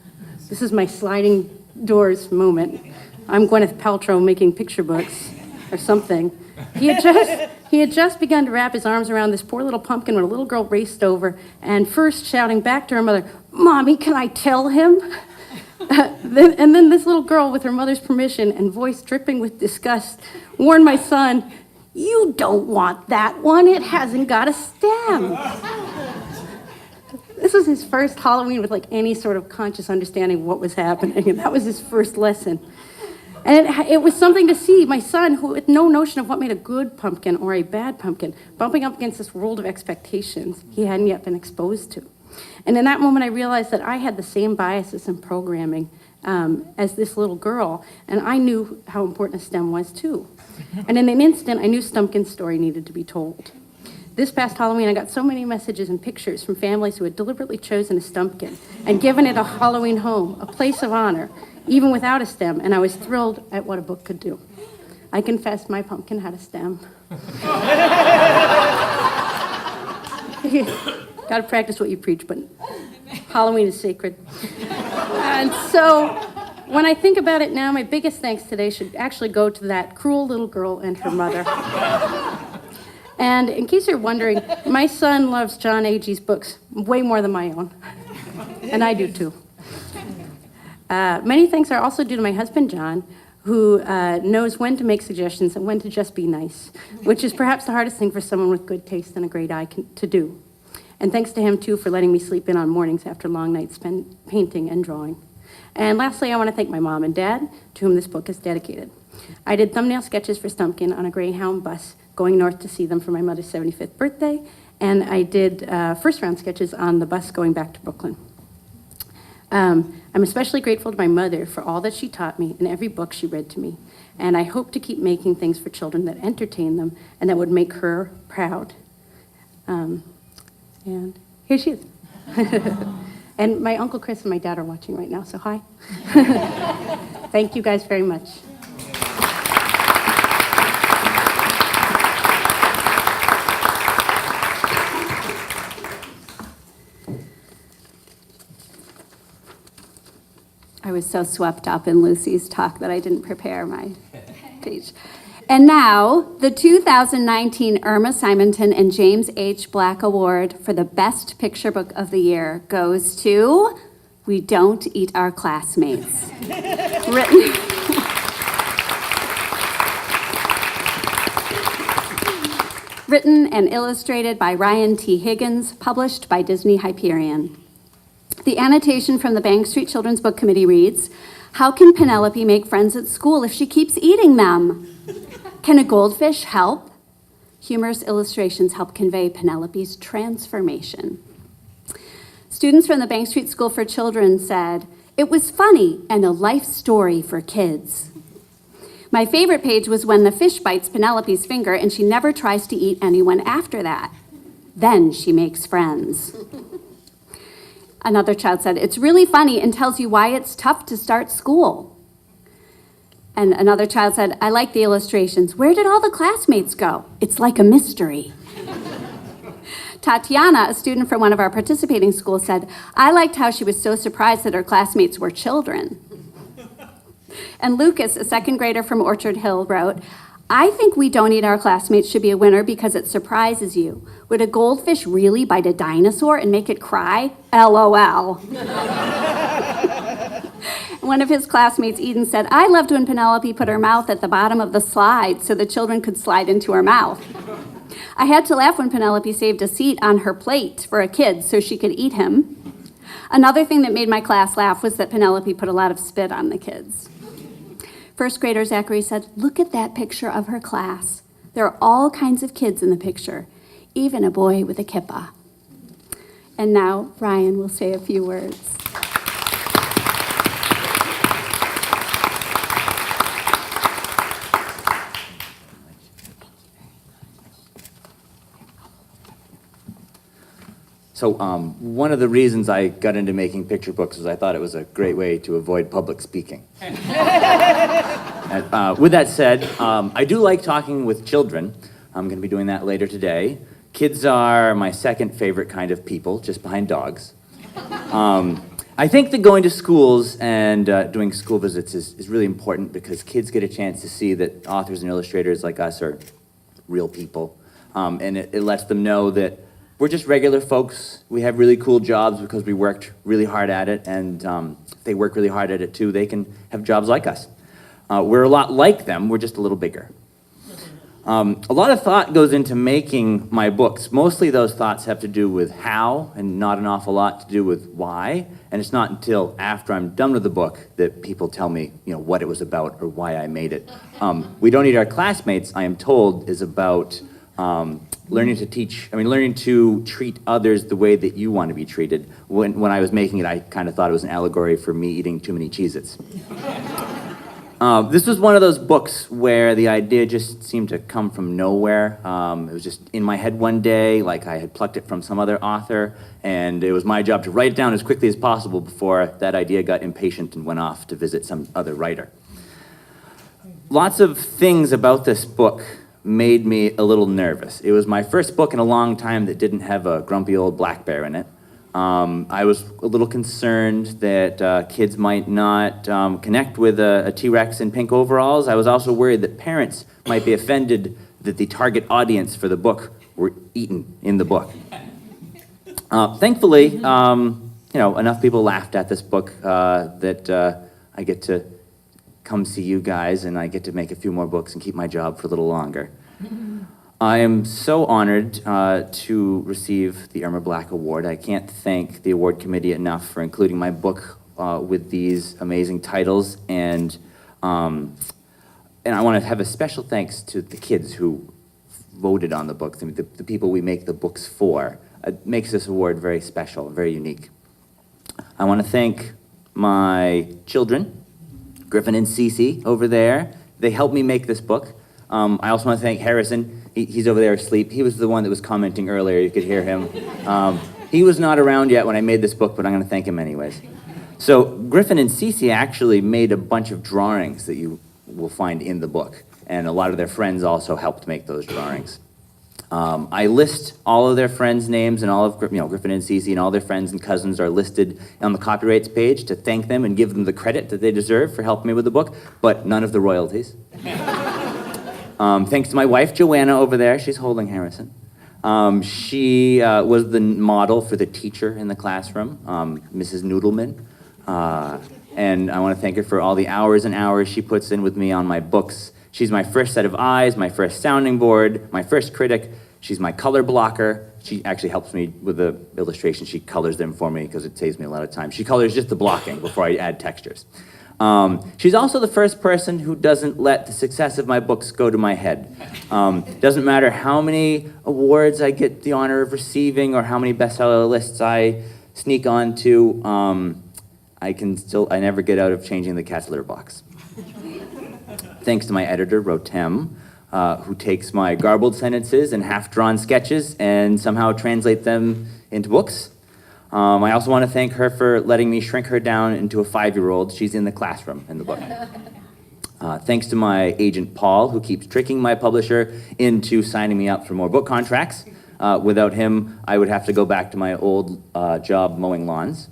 This is my sliding doors moment. I'm Gwyneth Paltrow making picture books or something. He had just begun to wrap his arms around this poor little pumpkin when a little girl raced over and first shouting back to her mother, "Mommy, can I tell him?" And then this little girl, with her mother's permission and voice dripping with disgust, warned my son, "You don't want that one. It hasn't got a stem." This was his first Halloween with any sort of conscious understanding of what was happening, and that was his first lesson. And it was something to see my son, who had no notion of what made a good pumpkin or a bad pumpkin, bumping up against this world of expectations he hadn't yet been exposed to. And in that moment, I realized that I had the same biases in programming as this little girl, and I knew how important a STEM was too. And in an instant, I knew Stumpkin's story needed to be told. This past Halloween, I got so many messages and pictures from families who had deliberately chosen a Stumpkin and given it a Halloween home, a place of honor, even without a stem, and I was thrilled at what a book could do. I confess my pumpkin had a stem. Gotta practice what you preach, but Halloween is sacred. And so, when I think about it now, my biggest thanks today should actually go to that cruel little girl and her mother. And in case you're wondering, my son loves Jon Agee's books way more than my own. And I do too. Many thanks are also due to my husband, John, who knows when to make suggestions and when to just be nice, which is perhaps the hardest thing for someone with good taste and a great eye to do. And thanks to him, too, for letting me sleep in on mornings after long nights spent painting and drawing. And lastly, I want to thank my mom and dad, to whom this book is dedicated. I did thumbnail sketches for Stumpkin on a Greyhound bus going north to see them for my mother's 75th birthday, and I did first-round sketches on the bus going back to Brooklyn. I'm especially grateful to my mother for all that she taught me in every book she read to me, and I hope to keep making things for children that entertain them and that would make her proud. And here she is. And my Uncle Chris and my dad are watching right now, so hi. Thank you guys very much. I was so swept up in Lucy's talk that I didn't prepare my page. And now, the 2019 Irma Simonton and James H. Black Award for the Best Picture Book of the Year goes to We Don't Eat Our Classmates. Written, written and illustrated by Ryan T. Higgins, published by Disney Hyperion. The annotation from the Bank Street Children's Book Committee reads, "How can Penelope make friends at school if she keeps eating them? Can a goldfish help?" Humorous illustrations help convey Penelope's transformation. Students from the Bank Street School for Children said, "It was funny and a life story for kids." My favorite page was when the fish bites Penelope's finger and she never tries to eat anyone after that. Then she makes friends. Another child said, "It's really funny and tells you why it's tough to start school." And another child said, "I like the illustrations. Where did all the classmates go? It's like a mystery." Tatiana, a student from one of our participating schools, said, "I liked how she was so surprised that her classmates were children." And Lucas, a second grader from Orchard Hill, wrote, "I think We Don't Eat Our Classmates should be a winner because it surprises you. Would a goldfish really bite a dinosaur and make it cry? LOL." One of his classmates, Eden, said, "I loved when Penelope put her mouth at the bottom of the slide so the children could slide into her mouth. I had to laugh when Penelope saved a seat on her plate for a kid so she could eat him." Another thing that made my class laugh was that Penelope put a lot of spit on the kids. First grader Zachary said, "Look at that picture of her class. There are all kinds of kids in the picture, even a boy with a kippah." And now Ryan will say a few words. So one of the reasons I got into making picture books was I thought it was a great way to avoid public speaking. With that said, I do like talking with children. I'm going to be doing that later today. Kids are my second favorite kind of people, just behind dogs. I think that going to schools and doing school visits is really important because kids get a chance to see that authors and illustrators like us are real people. And it lets them know that we're just regular folks. We have really cool jobs because we worked really hard at it, and if they work really hard at it too, they can have jobs like us. We're a lot like them, we're just a little bigger. A lot of thought goes into making my books. Mostly those thoughts have to do with how, and not an awful lot to do with why, and it's not until after I'm done with the book that people tell me, what it was about or why I made it. We Don't Eat Our Classmates, I am told, is about learning to treat others the way that you want to be treated. When I was making it, I kind of thought it was an allegory for me eating too many Cheez-Its. This was one of those books where the idea just seemed to come from nowhere. It was just in my head one day, like I had plucked it from some other author, and it was my job to write it down as quickly as possible before that idea got impatient and went off to visit some other writer. Lots of things about this book made me a little nervous. It was my first book in a long time that didn't have a grumpy old black bear in it. I was a little concerned that kids might not connect with a T-Rex in pink overalls. I was also worried that parents might be offended that the target audience for the book were eaten in the book. Thankfully, enough people laughed at this book that I get to come see you guys, and I get to make a few more books and keep my job for a little longer. I am so honored to receive the Irma Black Award. I can't thank the award committee enough for including my book with these amazing titles, and I want to have a special thanks to the kids who voted on the books, the people we make the books for. It makes this award very special, very unique. I want to thank my children, Griffin and Cece over there. They helped me make this book. I also want to thank Harrison. He's over there asleep. He was the one that was commenting earlier. You could hear him. He was not around yet when I made this book, but I'm going to thank him anyways. So Griffin and Cece actually made a bunch of drawings that you will find in the book, and a lot of their friends also helped make those drawings. I list all of their friends' names, and all of Griffin and Cece and all their friends and cousins are listed on the copyrights page to thank them and give them the credit that they deserve for helping me with the book, but none of the royalties. Thanks to my wife, Joanna, over there. She's holding Harrison. She was the model for the teacher in the classroom, Mrs. Noodleman. And I want to thank her for all the hours and hours she puts in with me on my books. She's my first set of eyes, my first sounding board, my first critic. She's my color blocker. She actually helps me with the illustrations. She colors them for me because it saves me a lot of time. She colors just the blocking before I add textures. She's also the first person who doesn't let the success of my books go to my head. Doesn't matter how many awards I get the honor of receiving or how many bestseller lists I sneak onto, I never get out of changing the cat's litter box. Thanks to my editor, Rotem, who takes my garbled sentences and half-drawn sketches and somehow translate them into books. I also want to thank her for letting me shrink her down into a 5-year-old. She's in the classroom in the book. Thanks to my agent, Paul, who keeps tricking my publisher into signing me up for more book contracts. Without him, I would have to go back to my old job mowing lawns.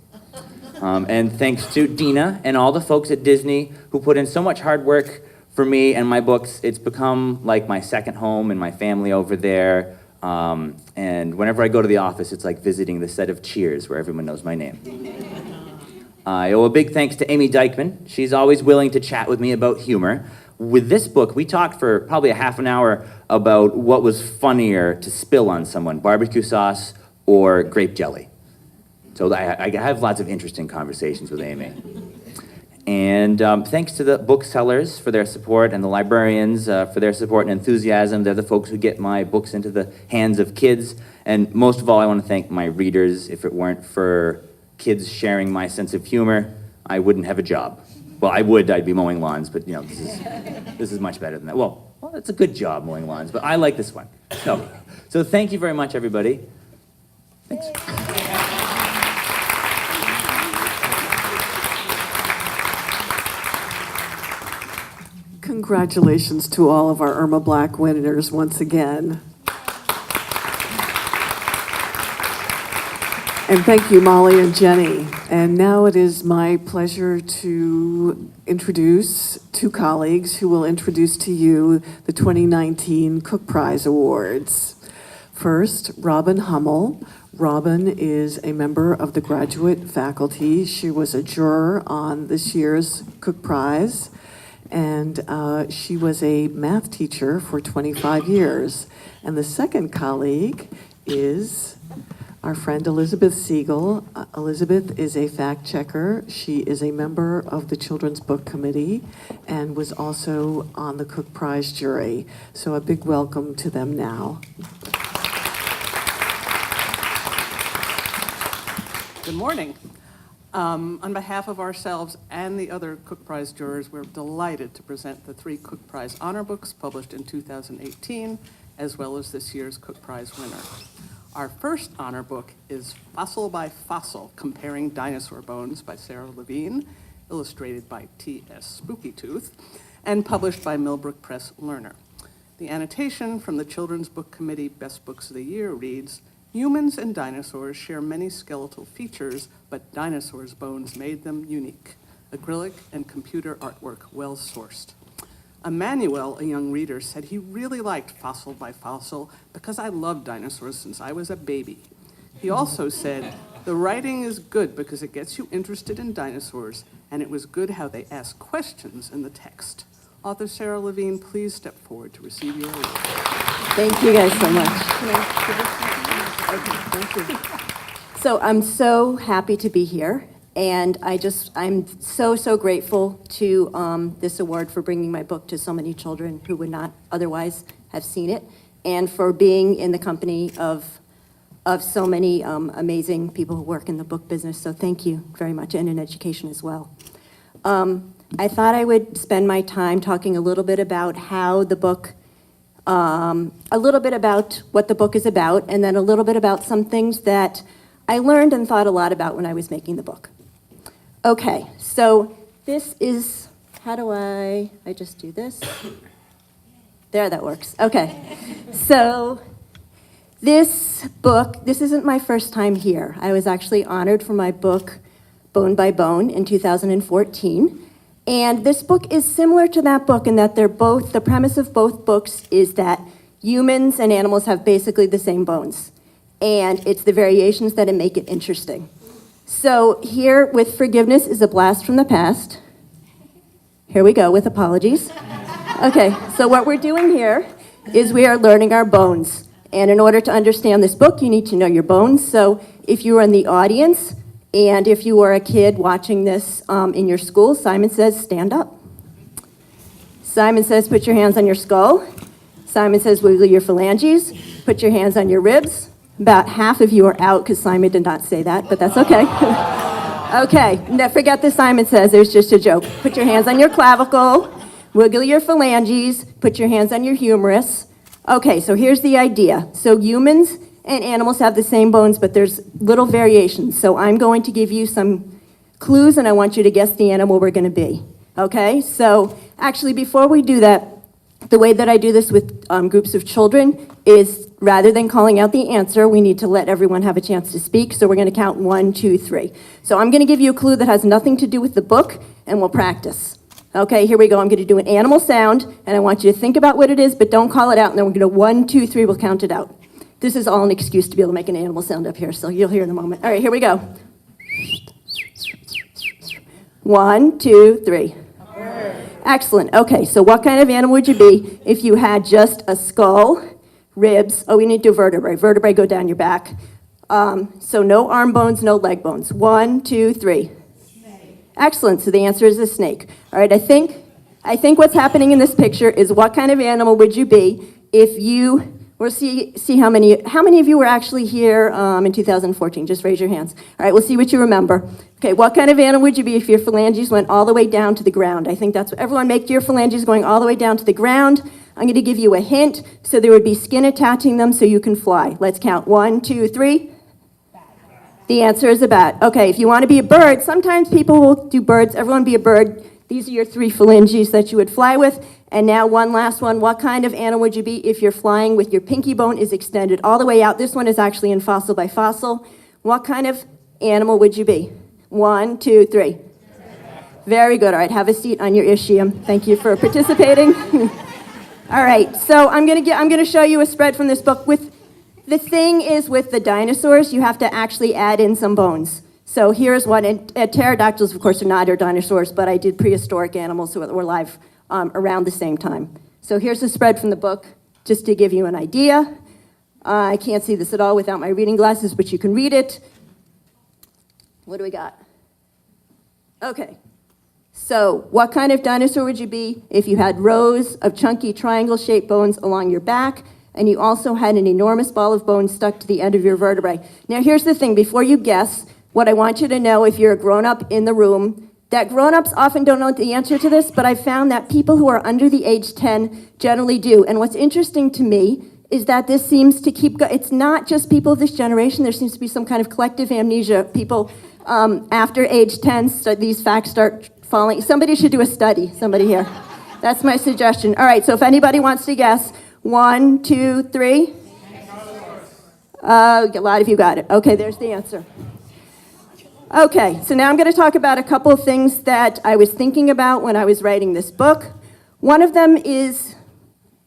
And thanks to Dina and all the folks at Disney who put in so much hard work for me and my books. It's become like my second home and my family over there. And whenever I go to the office, it's like visiting the set of Cheers where everyone knows my name. I owe a big thanks to Amy Dykman. She's always willing to chat with me about humor. With this book, we talked for probably a half an hour about what was funnier to spill on someone, barbecue sauce or grape jelly. So I have lots of interesting conversations with Amy. And thanks to the booksellers for their support and the librarians for their support and enthusiasm. They're the folks who get my books into the hands of kids. And most of all, I want to thank my readers. If it weren't for kids sharing my sense of humor, I wouldn't have a job. Well, I would, I'd be mowing lawns, but you know, this is much better than that. Well, it's a good job mowing lawns, but I like this one. So thank you very much, everybody. Thanks. Congratulations to all of our Irma Black winners once again. And thank you, Molly and Jenny. And now it is my pleasure to introduce two colleagues who will introduce to you the 2019 Cooke Prize Awards. First, Robin Hummel. Robin is a member of the graduate faculty. She was a juror on this year's Cooke Prize, and she was a math teacher for 25 years. And the second colleague is our friend Elizabeth Siegel. Elizabeth is a fact checker. She is a member of the Children's Book Committee and was also on the Cooke Prize jury. So a big welcome to them now. Good morning. On behalf of ourselves and the other Cooke Prize jurors, we're delighted to present the 3 Cooke Prize honor books published in 2018, as well as this year's Cooke Prize winner. Our first honor book is Fossil by Fossil, Comparing Dinosaur Bones by Sara Levine, illustrated by T.S. Spookytooth, and published by Millbrook Press Learner. The annotation from the Children's Book Committee Best Books of the Year reads, "Humans and dinosaurs share many skeletal features, but dinosaurs' bones made them unique. Acrylic and computer artwork well sourced." Emmanuel, a young reader, said he really liked Fossil by Fossil because I loved dinosaurs since I was a baby. He also said, "The writing is good because it gets you interested in dinosaurs, and it was good how they asked questions in the text." Author Sara Levine, please step forward to receive your award. Thank you guys so much. So I'm so happy to be here, and I'm so grateful to this award for bringing my book to so many children who would not otherwise have seen it, and for being in the company of so many amazing people who work in the book business. So thank you very much, and in education as well. I thought I would spend my time talking a little bit about how the book, a little bit about what the book is about, and then a little bit about some things that I learned and thought a lot about when I was making the book. Okay, so this is, how do I just do this? There, that works. Okay, so this book, this isn't my first time here. I was actually honored for my book, Bone by Bone, in 2014. And this book is similar to that book in that they're both, the premise of both books is that humans and animals have basically the same bones. And it's the variations that make it interesting. So here with forgiveness is a blast from the past. Here we go with apologies. Okay, so what we're doing here is we are learning our bones. And in order to understand this book, you need to know your bones. So if you are in the audience, and if you are a kid watching this in your school, Simon says, stand up. Simon says, put your hands on your skull. Simon says, wiggle your phalanges. Put your hands on your ribs. About half of you are out because Simon did not say that, but that's okay. Okay, forget the Simon says, there's just a joke. Put your hands on your clavicle. Wiggle your phalanges. Put your hands on your humerus. Okay, so here's the idea. So humans and animals have the same bones, but there's little variations. So I'm going to give you some clues, and I want you to guess the animal we're going to be. Okay, so actually before we do that, the way that I do this with groups of children is rather than calling out the answer, we need to let everyone have a chance to speak. So we're going to count 1, 2, 3. So I'm going to give you a clue that has nothing to do with the book, and we'll practice. Okay, here we go. I'm going to do an animal sound, and I want you to think about what it is, but don't call it out. And then we're going to 1, 2, 3. We'll count it out. This is all an excuse to be able to make an animal sound up here, so you'll hear in a moment. All right, here we go. 1, 2, 3. Excellent. Okay, so what kind of animal would you be if you had just a skull, ribs? Oh, we need to do vertebrae. Vertebrae go down your back. So no arm bones, no leg bones. 1, 2, 3. Excellent. So the answer is a snake. All right, I think what's happening in this picture is what kind of animal would you be if you, we'll see how many of you were actually here in 2014. Just raise your hands. All right, we'll see what you remember. Okay, what kind of animal would you be if your phalanges went all the way down to the ground? I think that's what everyone make your phalanges going all the way down to the ground. I'm going to give you a hint. So there would be skin attaching them so you can fly. Let's count. 1, 2, 3. The answer is a bat. Okay, if you want to be a bird, sometimes people will do birds. Everyone be a bird. These are your 3 phalanges that you would fly with. And now one last one. What kind of animal would you be if you're flying with your pinky bone is extended all the way out? This one is actually in Fossil by Fossil. What kind of animal would you be? 1, 2, 3. Very good. All right, have a seat on your ischium. Thank you for participating. All right, so I'm gonna show you a spread from this book. The thing is with the dinosaurs, you have to actually add in some bones. So here's one, and pterodactyls, of course, are not our dinosaurs, but I did prehistoric animals who were alive around the same time. So here's a spread from the book, just to give you an idea. I can't see this at all without my reading glasses, but you can read it. What do we got? Okay. So what kind of dinosaur would you be if you had rows of chunky triangle-shaped bones along your back, and you also had an enormous ball of bone stuck to the end of your vertebrae? Now here's the thing, before you guess, what I want you to know if you're a grown-up in the room, that grown-ups often don't know the answer to this, but I found that people who are under the age 10 generally do. And what's interesting to me is that this seems to keep, it's not just people of this generation, there seems to be some kind of collective amnesia. People after age 10, these facts start falling. Somebody should do a study, somebody here. That's my suggestion. All right, so if anybody wants to guess, 1, 2, 3. A lot of you got it. Okay, there's the answer. Okay, so now I'm going to talk about a couple of things that I was thinking about when I was writing this book. One of them is,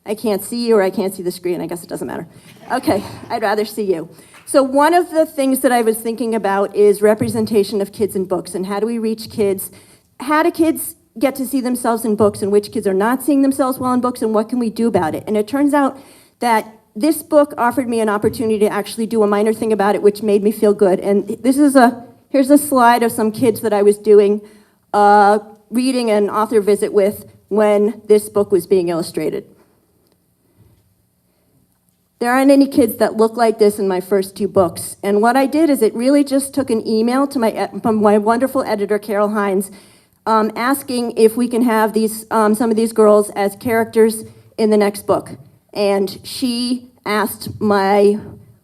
I can't see you or I can't see the screen. I guess it doesn't matter. Okay, I'd rather see you. So one of the things that I was thinking about is representation of kids in books, and how do we reach kids? How do kids get to see themselves in books, and which kids are not seeing themselves well in books, and what can we do about it? And it turns out that this book offered me an opportunity to actually do a minor thing about it, which made me feel good. And here's a slide of some kids that I was doing reading an author visit with when this book was being illustrated. There aren't any kids that look like this in my first 2 books. And what I did is it really just took an email to from my wonderful editor, Carol Hines, asking if we can have some of these girls as characters in the next book. And she asked my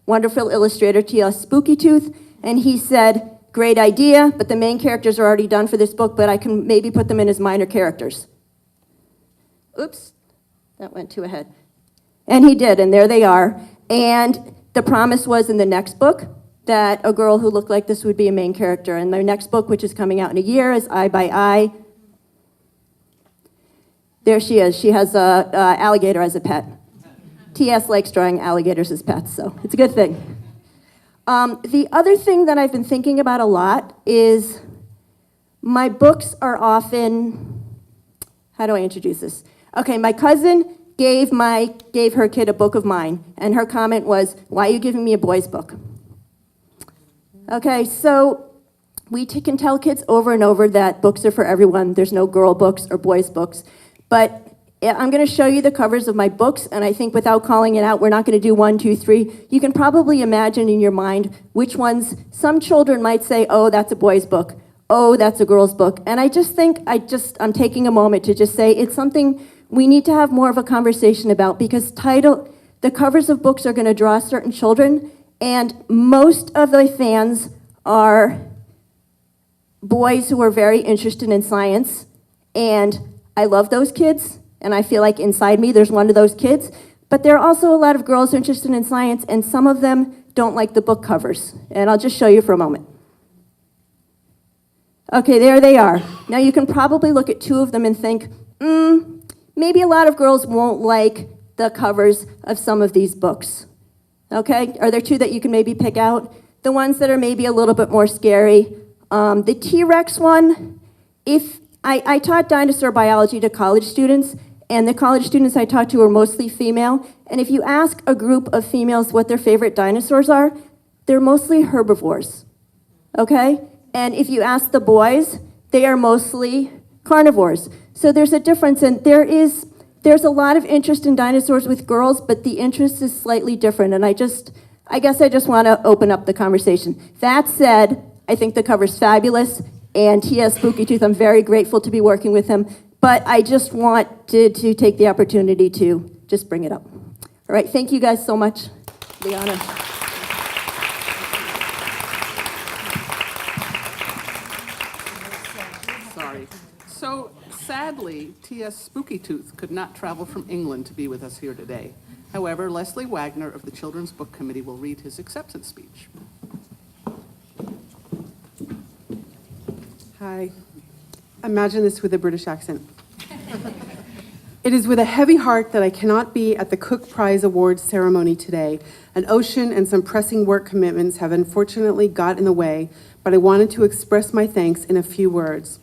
wonderful illustrator, T.S. Spookytooth, and he said, great idea, but the main characters are already done for this book, but I can maybe put them in as minor characters. Oops, that went too ahead. And he did, and there they are. And the promise was in the next book that a girl who looked like this would be a main character. And the next book, which is coming out in a year, is Eye by Eye. There she is. She has an alligator as a pet. T.S. likes drawing alligators as pets, so it's a good thing. The other thing that I've been thinking about a lot is my books are often, how do I introduce this? Okay, my cousin gave her kid a book of mine, and her comment was, "Why are you giving me a boy's book?" Okay, so we can tell kids over and over that books are for everyone. There's no girl books or boys books. But I'm going to show you the covers of my books, and I think without calling it out, we're not going to do 1, 2, 3. You can probably imagine in your mind which ones some children might say, "Oh, that's a boy's book. Oh, that's a girl's book." And I just think I'm taking a moment to just say it's something we need to have more of a conversation about, because the covers of books are going to draw certain children, and most of the fans are boys who are very interested in science, and I love those kids, and I feel like inside me there's one of those kids, but there are also a lot of girls interested in science, and some of them don't like the book covers, and I'll just show you for a moment. Okay, there they are. Now you can probably look at two of them and think, maybe a lot of girls won't like the covers of some of these books. Okay, are there two that you can maybe pick out? The ones that are maybe a little bit more scary. The T-Rex one, if I taught dinosaur biology to college students, and the college students I taught to were mostly female, and if you ask a group of females what their favorite dinosaurs are, they're mostly herbivores, okay? And if you ask the boys, they are mostly carnivores. So there's a difference, and there's a lot of interest in dinosaurs with girls, but the interest is slightly different, and I guess I just want to open up the conversation. That said, I think the cover's fabulous, and he has Spookytooth. I'm very grateful to be working with him, but I just wanted to take the opportunity to just bring it up. All right, thank you guys so much. Liana. Sorry. So sadly, T.S. Spookytooth could not travel from England to be with us here today. However, Leslie Wagner of the Children's Book Committee will read his acceptance speech. Hi. Imagine this with a British accent. It is with a heavy heart that I cannot be at the Cooke Prize Awards ceremony today. An ocean and some pressing work commitments have unfortunately got in the way, but I wanted to express my thanks in a few words.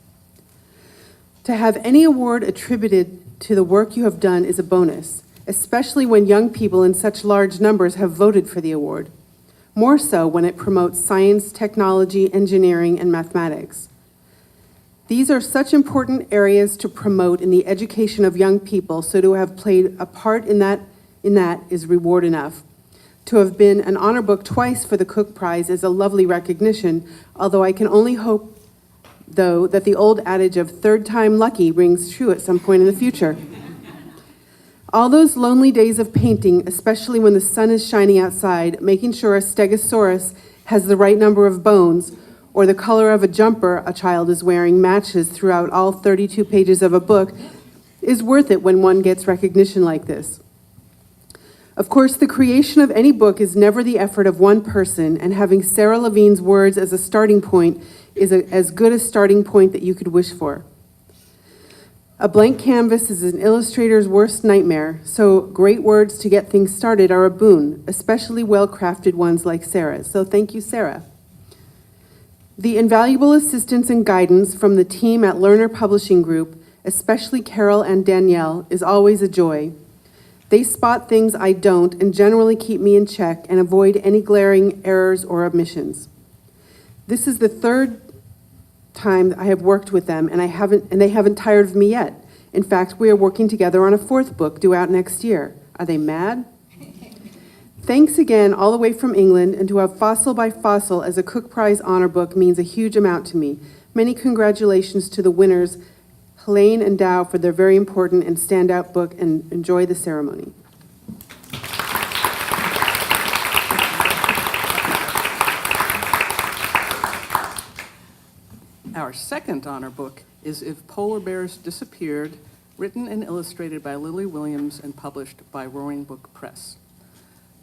To have any award attributed to the work you have done is a bonus, especially when young people in such large numbers have voted for the award. More so when it promotes science, technology, engineering, and mathematics. These are such important areas to promote in the education of young people, so to have played a part in that is reward enough. To have been an honor book twice for the Cooke Prize is a lovely recognition, although I can only hope, though, that the old adage of third time lucky rings true at some point in the future. All those lonely days of painting, especially when the sun is shining outside, making sure a stegosaurus has the right number of bones, or the color of a jumper a child is wearing matches throughout all 32 pages of a book, is worth it when one gets recognition like this. Of course, the creation of any book is never the effort of one person, and having Sara Levine's words as a starting point is as good a starting point that you could wish for. A blank canvas is an illustrator's worst nightmare, so great words to get things started are a boon, especially well-crafted ones like Sara's. So thank you, Sara. The invaluable assistance and guidance from the team at Lerner Publishing Group, especially Carol and Danielle, is always a joy. They spot things I don't and generally keep me in check and avoid any glaring errors or omissions. This is the third time I have worked with them, and they haven't tired of me yet. In fact, we are working together on a fourth book due out next year. Are they mad? Thanks again all the way from England, and to have Fossil by Fossil as a Cooke Prize honor book means a huge amount to me. Many congratulations to the winners, Helene and Dow, for their very important and standout book, and enjoy the ceremony. Our second honor book is If Polar Bears Disappeared, written and illustrated by Lily Williams and published by Roaring Book Press.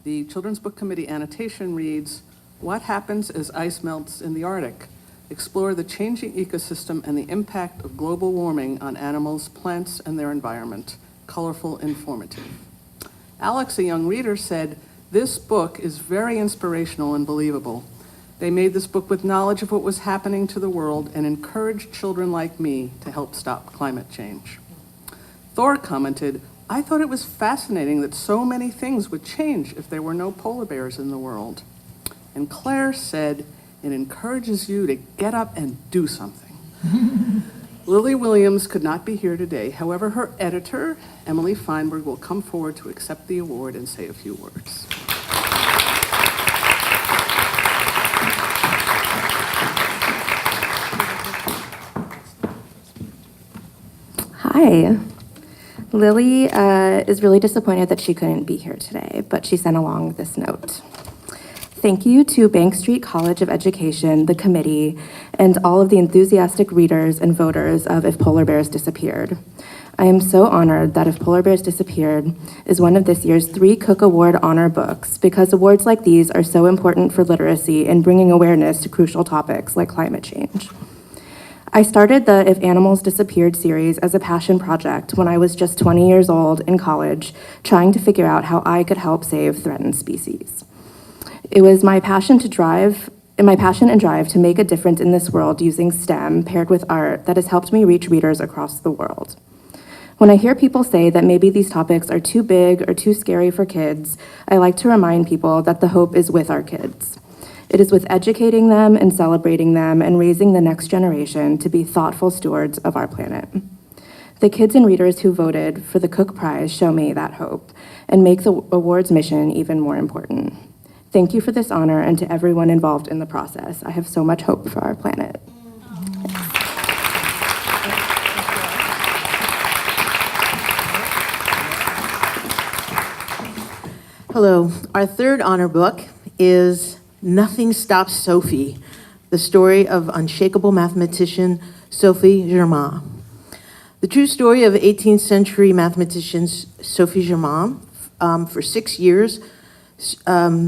The Children's Book Committee annotation reads, "What happens as ice melts in the Arctic? Explore the changing ecosystem and the impact of global warming on animals, plants, and their environment. Colorful, informative." Alex, a young reader, said, This book is very inspirational and believable. They made this book with knowledge of what was happening to the world and encouraged children like me to help stop climate change. Thor commented, I thought it was fascinating that so many things would change if there were no polar bears in the world. And Claire said, it encourages you to get up and do something. Lily Williams could not be here today. However, her editor, Emily Feinberg, will come forward to accept the award and say a few words. Hi. Lily is really disappointed that she couldn't be here today, but she sent along this note. Thank you to Bank Street College of Education, the committee, and all of the enthusiastic readers and voters of If Polar Bears Disappeared. I am so honored that If Polar Bears Disappeared is one of this year's 3 Cooke Award honor books, because awards like these are so important for literacy and bringing awareness to crucial topics like climate change. I started the If Animals Disappeared series as a passion project when I was just 20 years old in college, trying to figure out how I could help save threatened species. It was my passion and drive to make a difference in this world using STEM paired with art that has helped me reach readers across the world. When I hear people say that maybe these topics are too big or too scary for kids, I like to remind people that the hope is with our kids. It is with educating them and celebrating them and raising the next generation to be thoughtful stewards of our planet. The kids and readers who voted for the Cooke Prize show me that hope and make the award's mission even more important. Thank you for this honor and to everyone involved in the process. I have so much hope for our planet. Hello. Our third honor book is Nothing Stops Sophie, the story of unshakable mathematician Sophie Germain. The true story of 18th century mathematician Sophie Germain. For 6 years,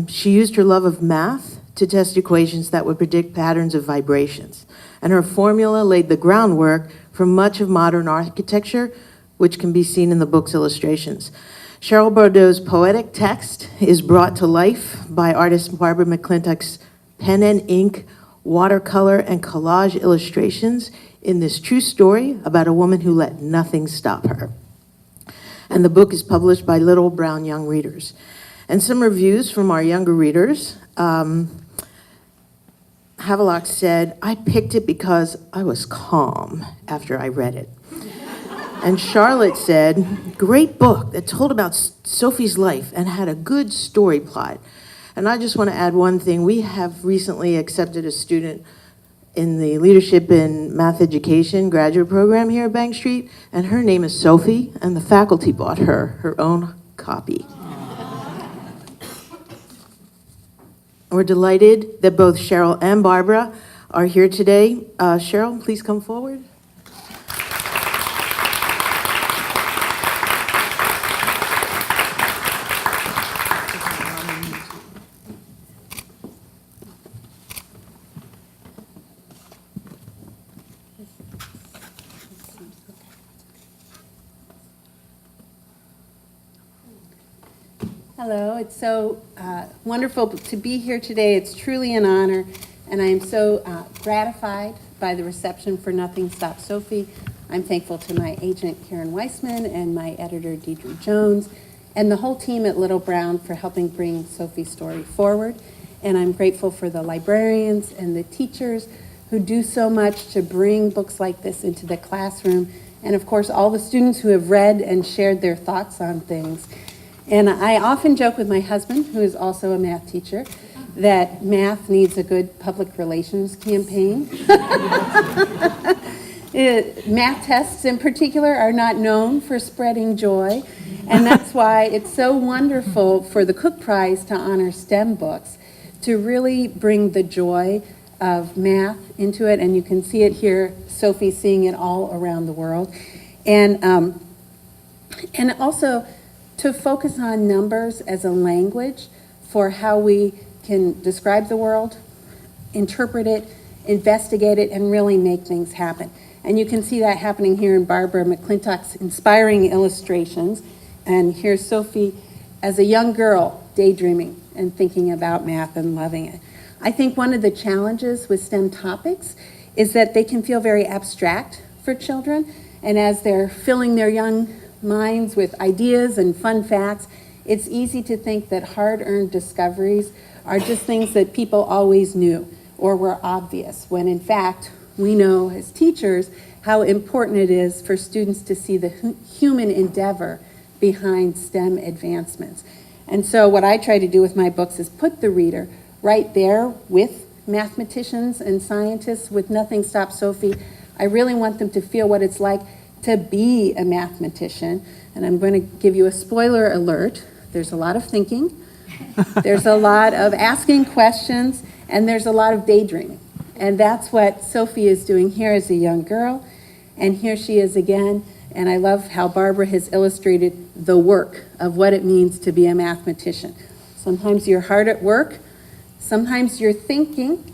she used her love of math to test equations that would predict patterns of vibrations. And her formula laid the groundwork for much of modern architecture, which can be seen in the book's illustrations. Cheryl Bardoe's poetic text is brought to life by artist Barbara McClintock's pen and ink, watercolor, and collage illustrations in this true story about a woman who let nothing stop her. And the book is published by Little Brown Young Readers. And some reviews from our younger readers. Havelock said, I picked it because I was calm after I read it. And Charlotte said, great book that told about Sophie's life and had a good story plot. And I just want to add one thing. We have recently accepted a student in the Leadership in Math Education graduate program here at Bank Street, and her name is Sophie, and the faculty bought her own copy. We're delighted that both Cheryl and Barbara are here today. Cheryl, please come forward. Hello, it's so wonderful to be here today. It's truly an honor, and I am so gratified by the reception for Nothing Stops Sophie. I'm thankful to my agent, Karen Weissman, and my editor, Deidre Jones, and the whole team at Little Brown for helping bring Sophie's story forward. And I'm grateful for the librarians and the teachers who do so much to bring books like this into the classroom, and of course, all the students who have read and shared their thoughts on things. And I often joke with my husband, who is also a math teacher, that math needs a good public relations campaign. Math tests in particular are not known for spreading joy, and that's why it's so wonderful for the Cooke Prize to honor STEM books, to really bring the joy of math into it, and you can see it here, Sophie seeing it all around the world. And also, to focus on numbers as a language for how we can describe the world, interpret it, investigate it, and really make things happen. And you can see that happening here in Barbara McClintock's inspiring illustrations. And here's Sophie as a young girl daydreaming and thinking about math and loving it. I think one of the challenges with STEM topics is that they can feel very abstract for children, and as they're filling their young minds with ideas and fun facts, it's easy to think that hard-earned discoveries are just things that people always knew or were obvious, when in fact, we know as teachers how important it is for students to see the human endeavor behind STEM advancements. And so what I try to do with my books is put the reader right there with mathematicians and scientists. With Nothing Stops Sophie, I really want them to feel what it's like to be a mathematician. And I'm going to give you a spoiler alert. There's a lot of thinking, there's a lot of asking questions, and there's a lot of daydreaming. And that's what Sophie is doing here as a young girl. And here she is again. And I love how Barbara has illustrated the work of what it means to be a mathematician. Sometimes you're hard at work. Sometimes you're thinking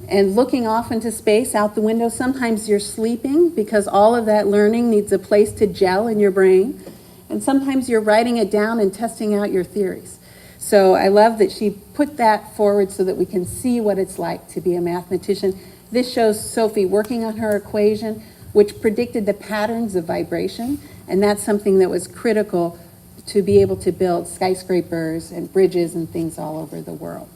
and looking off into space out the window. Sometimes you're sleeping because all of that learning needs a place to gel in your brain. And sometimes you're writing it down and testing out your theories. So I love that she put that forward so that we can see what it's like to be a mathematician. This shows Sophie working on her equation, which predicted the patterns of vibration, and that's something that was critical to be able to build skyscrapers and bridges and things all over the world.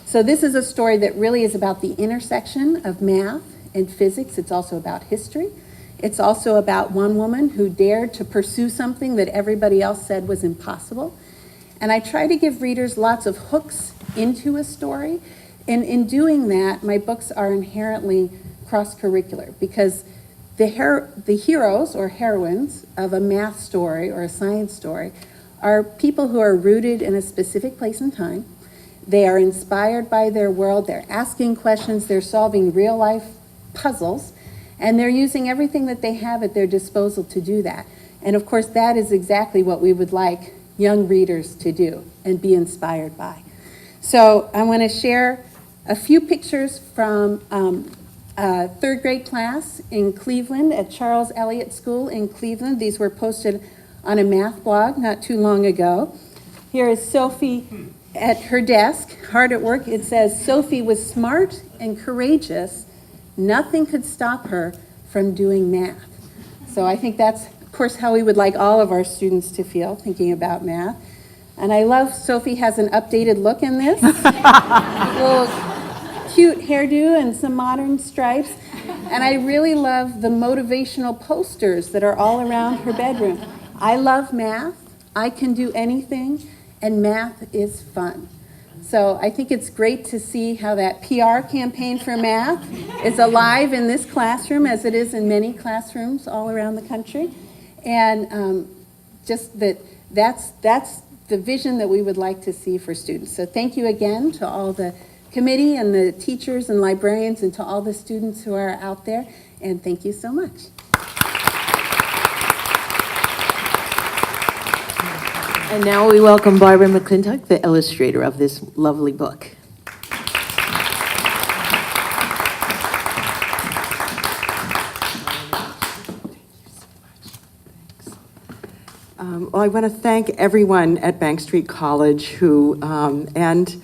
So this is a story that really is about the intersection of math and physics. It's also about history. It's also about one woman who dared to pursue something that everybody else said was impossible. And I try to give readers lots of hooks into a story. And in doing that, my books are inherently cross-curricular because the heroes or heroines of a math story or a science story are people who are rooted in a specific place and time. They are inspired by their world. They're asking questions. They're solving real-life puzzles. And they're using everything that they have at their disposal to do that. And of course, that is exactly what we would like young readers to do and be inspired by. So I want to share a few pictures from a third grade class in Cleveland at Charles Eliot School in Cleveland. These were posted on a math blog not too long ago. Here is Sophie at her desk, hard at work. It says, Sophie was smart and courageous. Nothing could stop her from doing math. So I think that's, of course, how we would like all of our students to feel thinking about math. And I love Sophie has an updated look in this. Little cute hairdo and some modern stripes. And I really love the motivational posters that are all around her bedroom. I love math. I can do anything. And math is fun. So I think it's great to see how that PR campaign for math is alive in this classroom as it is in many classrooms all around the country. And just that's the vision that we would like to see for students. So thank you again to all the committee and the teachers and librarians and to all the students who are out there. And thank you so much. And now we welcome Barbara McClintock, the illustrator of this lovely book. Well, I want to thank everyone at Bank Street College who, and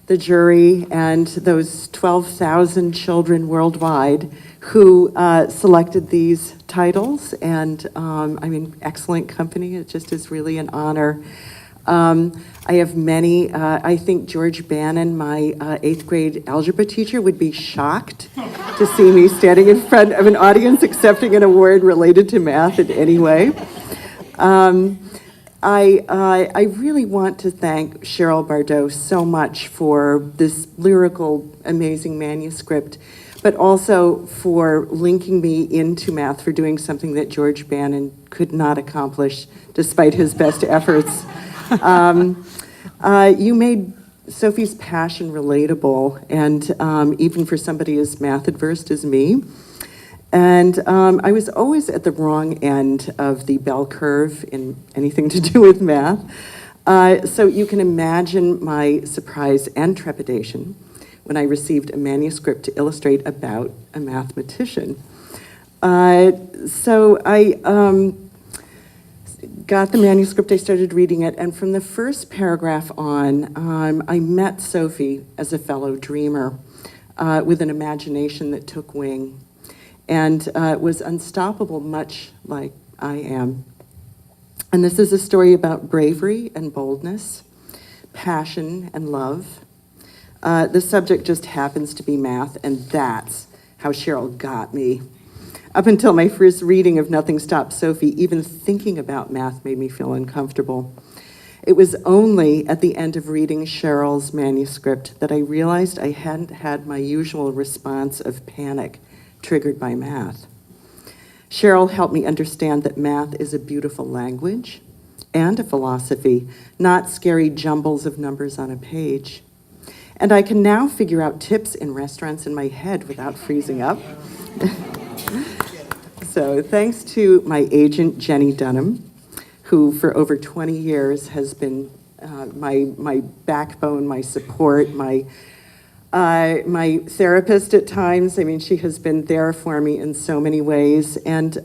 the jury and those 12,000 children worldwide who selected these titles. And I mean, excellent company. It just is really an honor. I have many. I think George Bannon, my 8th grade algebra teacher, would be shocked to see me standing in front of an audience accepting an award related to math in any way. I really want to thank Cheryl Bardoe so much for this lyrical, amazing manuscript, but also for linking me into math, for doing something that George Bannon could not accomplish despite his best efforts. You made Sophie's passion relatable, and even for somebody as math adverse as me. And I was always at the wrong end of the bell curve in anything to do with math. So you can imagine my surprise and trepidation when I received a manuscript to illustrate about a mathematician. So I got the manuscript, I started reading it, and from the first paragraph on, I met Sophie as a fellow dreamer with an imagination that took wing and was unstoppable, much like I am. And this is a story about bravery and boldness, passion and love. The subject just happens to be math, and that's how Cheryl got me. Up until my first reading of Nothing Stops Sophie, even thinking about math made me feel uncomfortable. It was only at the end of reading Cheryl's manuscript that I realized I hadn't had my usual response of panic triggered by math. Cheryl helped me understand that math is a beautiful language and a philosophy, not scary jumbles of numbers on a page. And I can now figure out tips in restaurants in my head without freezing up. So thanks to my agent, Jenny Dunham, who for over 20 years has been my backbone, my support, my therapist at times. I mean, she has been there for me in so many ways. And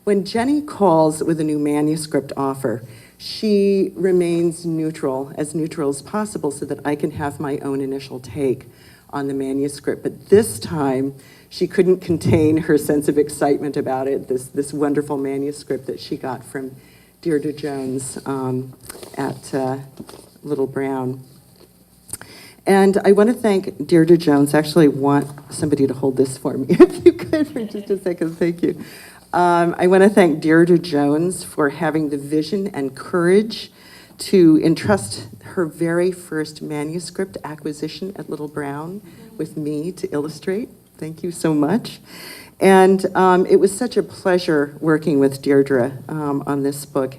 when Jenny calls with a new manuscript offer, she remains neutral as possible so that I can have my own initial take on the manuscript. But this time, she couldn't contain her sense of excitement about it, this wonderful manuscript that she got from Deirdre Jones at Little Brown. And I want to thank Deirdre Jones. Actually, I want somebody to hold this for me, if you could, for just a second. Thank you. I want to thank Deirdre Jones for having the vision and courage to entrust her very first manuscript acquisition at Little Brown with me to illustrate. Thank you so much. And it was such a pleasure working with Deirdre on this book.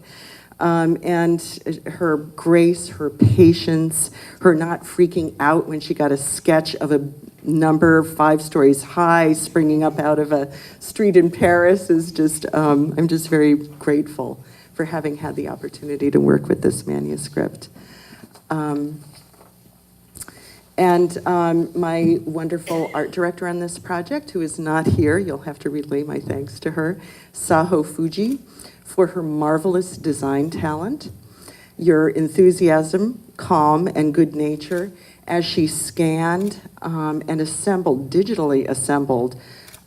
And her grace, her patience, her not freaking out when she got a sketch of a number 5 stories high springing up out of a street in Paris is just, I'm just very grateful for having had the opportunity to work with this manuscript. My wonderful art director on this project, who is not here, you'll have to relay my thanks to her, Saho Fuji, for her marvelous design talent, your enthusiasm, calm, and good nature as she scanned and assembled, digitally assembled,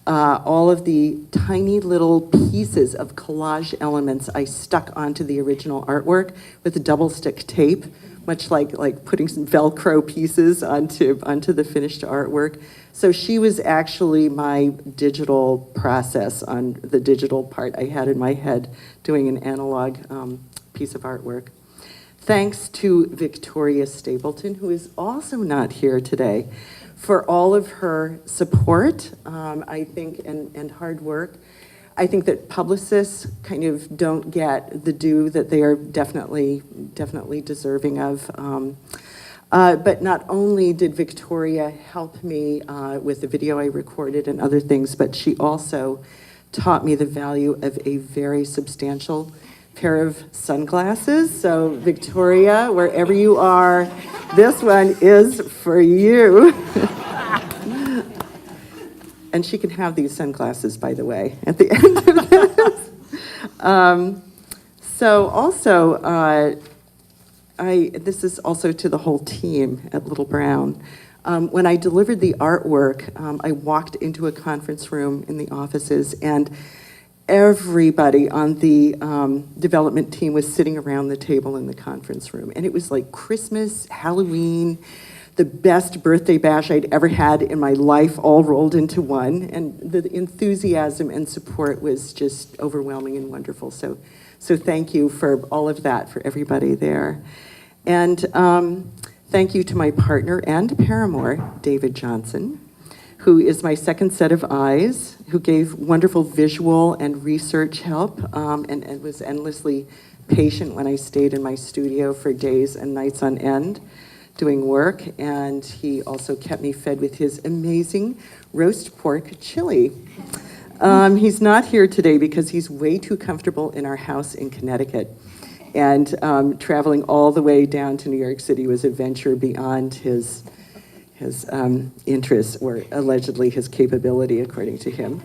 all of the tiny little pieces of collage elements I stuck onto the original artwork with double stick tape, much like putting some Velcro pieces onto the finished artwork. So she was actually my digital process on the digital part I had in my head doing an analog piece of artwork. Thanks to Victoria Stapleton, who is also not here today, for all of her support, I think, and hard work. I think that publicists kind of don't get the due that they are definitely deserving of. But not only did Victoria help me with the video I recorded and other things, but she also taught me the value of a very substantial pair of sunglasses. So Victoria, wherever you are, this one is for you. And she can have these sunglasses, by the way, at the end of this. So also, this is also to the whole team at Little Brown. When I delivered the artwork, I walked into a conference room in the offices, and everybody on the development team was sitting around the table in the conference room. And it was like Christmas, Halloween, the best birthday bash I'd ever had in my life, all rolled into one. And the enthusiasm and support was just overwhelming and wonderful. So thank you for all of that, for everybody there. And thank you to my partner and paramour, David Johnson, who is my second set of eyes, who gave wonderful visual and research help, and was endlessly patient when I stayed in my studio for days and nights on end doing work. And he also kept me fed with his amazing roast pork chili. He's not here today because he's way too comfortable in our house in Connecticut. And traveling all the way down to New York City was a venture beyond his interests, or allegedly his capability, according to him.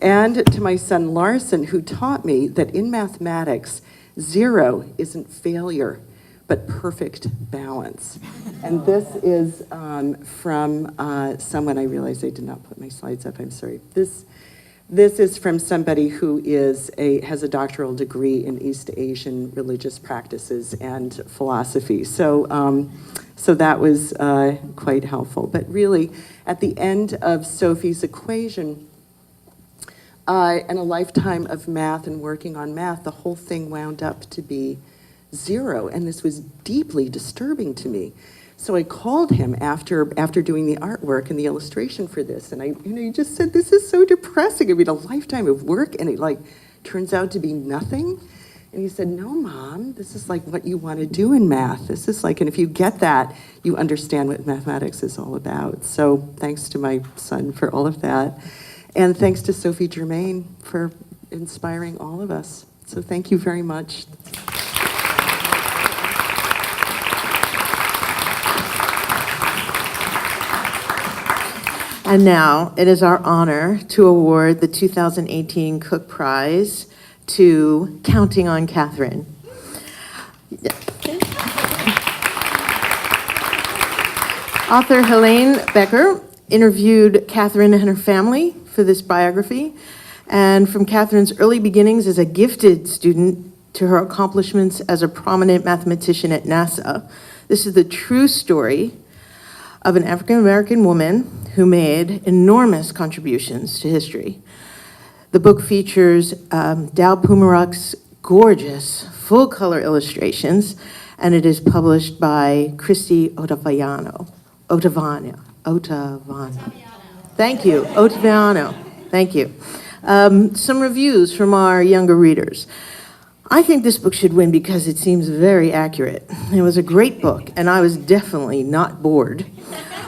and to my son Larson, who taught me that in mathematics, 0 isn't failure, but perfect balance. And this is from someone, I realize I did not put my slides up, I'm sorry. This is from somebody who has a doctoral degree in East Asian religious practices and philosophy. So, so that was quite helpful. But really, at the end of Sophie's equation, and a lifetime of math and working on math, the whole thing wound up to be 0, and this was deeply disturbing to me. So I called him after doing the artwork and the illustration for this, and he just said, "This is so depressing. I mean, a lifetime of work, and it turns out to be nothing." And he said, "No, Mom, this is like what you want to do in math. This is like, and if you get that, you understand what mathematics is all about." So thanks to my son for all of that, and thanks to Sophie Germain for inspiring all of us. So thank you very much. And now it is our honor to award the 2018 Cooke Prize to Counting on Katherine. Author Helene Becker interviewed Katherine and her family for this biography, and from Katherine's early beginnings as a gifted student to her accomplishments as a prominent mathematician at NASA, this is the true story of an African-American woman who made enormous contributions to history. The book features Dow Pumarock's gorgeous full-color illustrations, and it is published by Christy Ottaviano. Thank you, Ottaviano. Thank you. Some reviews from our younger readers. I think this book should win because it seems very accurate. It was a great book, and I was definitely not bored.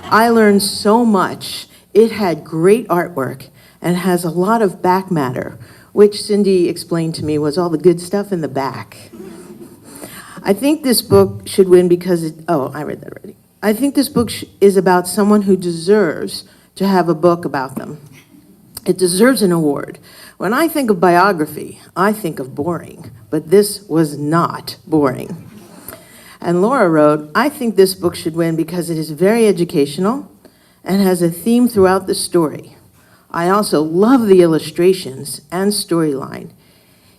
I learned so much. It had great artwork and has a lot of back matter, which Cindy explained to me was all the good stuff in the back. I think this book should win because I read that already. I think this book is about someone who deserves to have a book about them. It deserves an award. When I think of biography, I think of boring, but this was not boring. And Laura wrote, "I think this book should win because it is very educational and has a theme throughout the story. I also love the illustrations and storyline.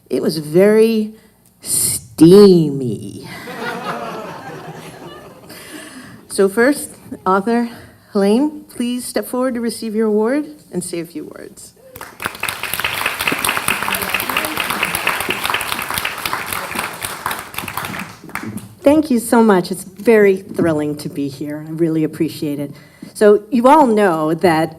It was very steamy." So first, author Helene, please step forward to receive your award and say a few words. Thank you so much. It's very thrilling to be here. I really appreciate it. So you all know that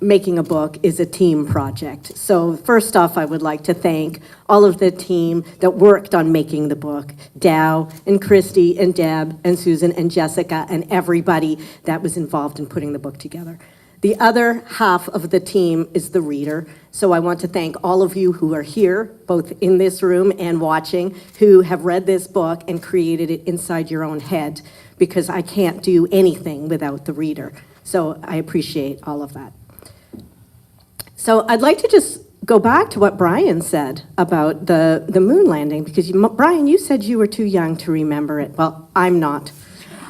making a book is a team project. So first off, I would like to thank all of the team that worked on making the book, Dow and Christy and Deb and Susan and Jessica and everybody that was involved in putting the book together. The other half of the team is the reader. So I want to thank all of you who are here, both in this room and watching, who have read this book and created it inside your own head, because I can't do anything without the reader. So I appreciate all of that. So I'd like to just go back to what Brian said about the moon landing, because Brian, you said you were too young to remember it. Well, I'm not.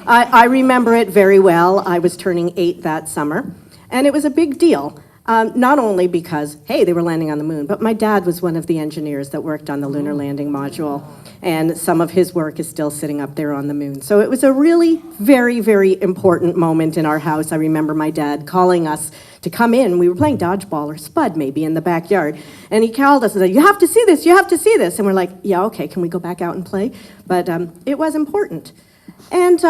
I remember it very well. I was turning 8 that summer. And it was a big deal, not only because, hey, they were landing on the moon, but my dad was one of the engineers that worked on the lunar landing module, and some of his work is still sitting up there on the moon. So it was a really very, very important moment in our house. I remember my dad calling us to come in. We were playing dodgeball or spud maybe in the backyard, and he called us and said, "You have to see this, you have to see this." And we're like, "Yeah, okay, can we go back out and play?" But it was important. And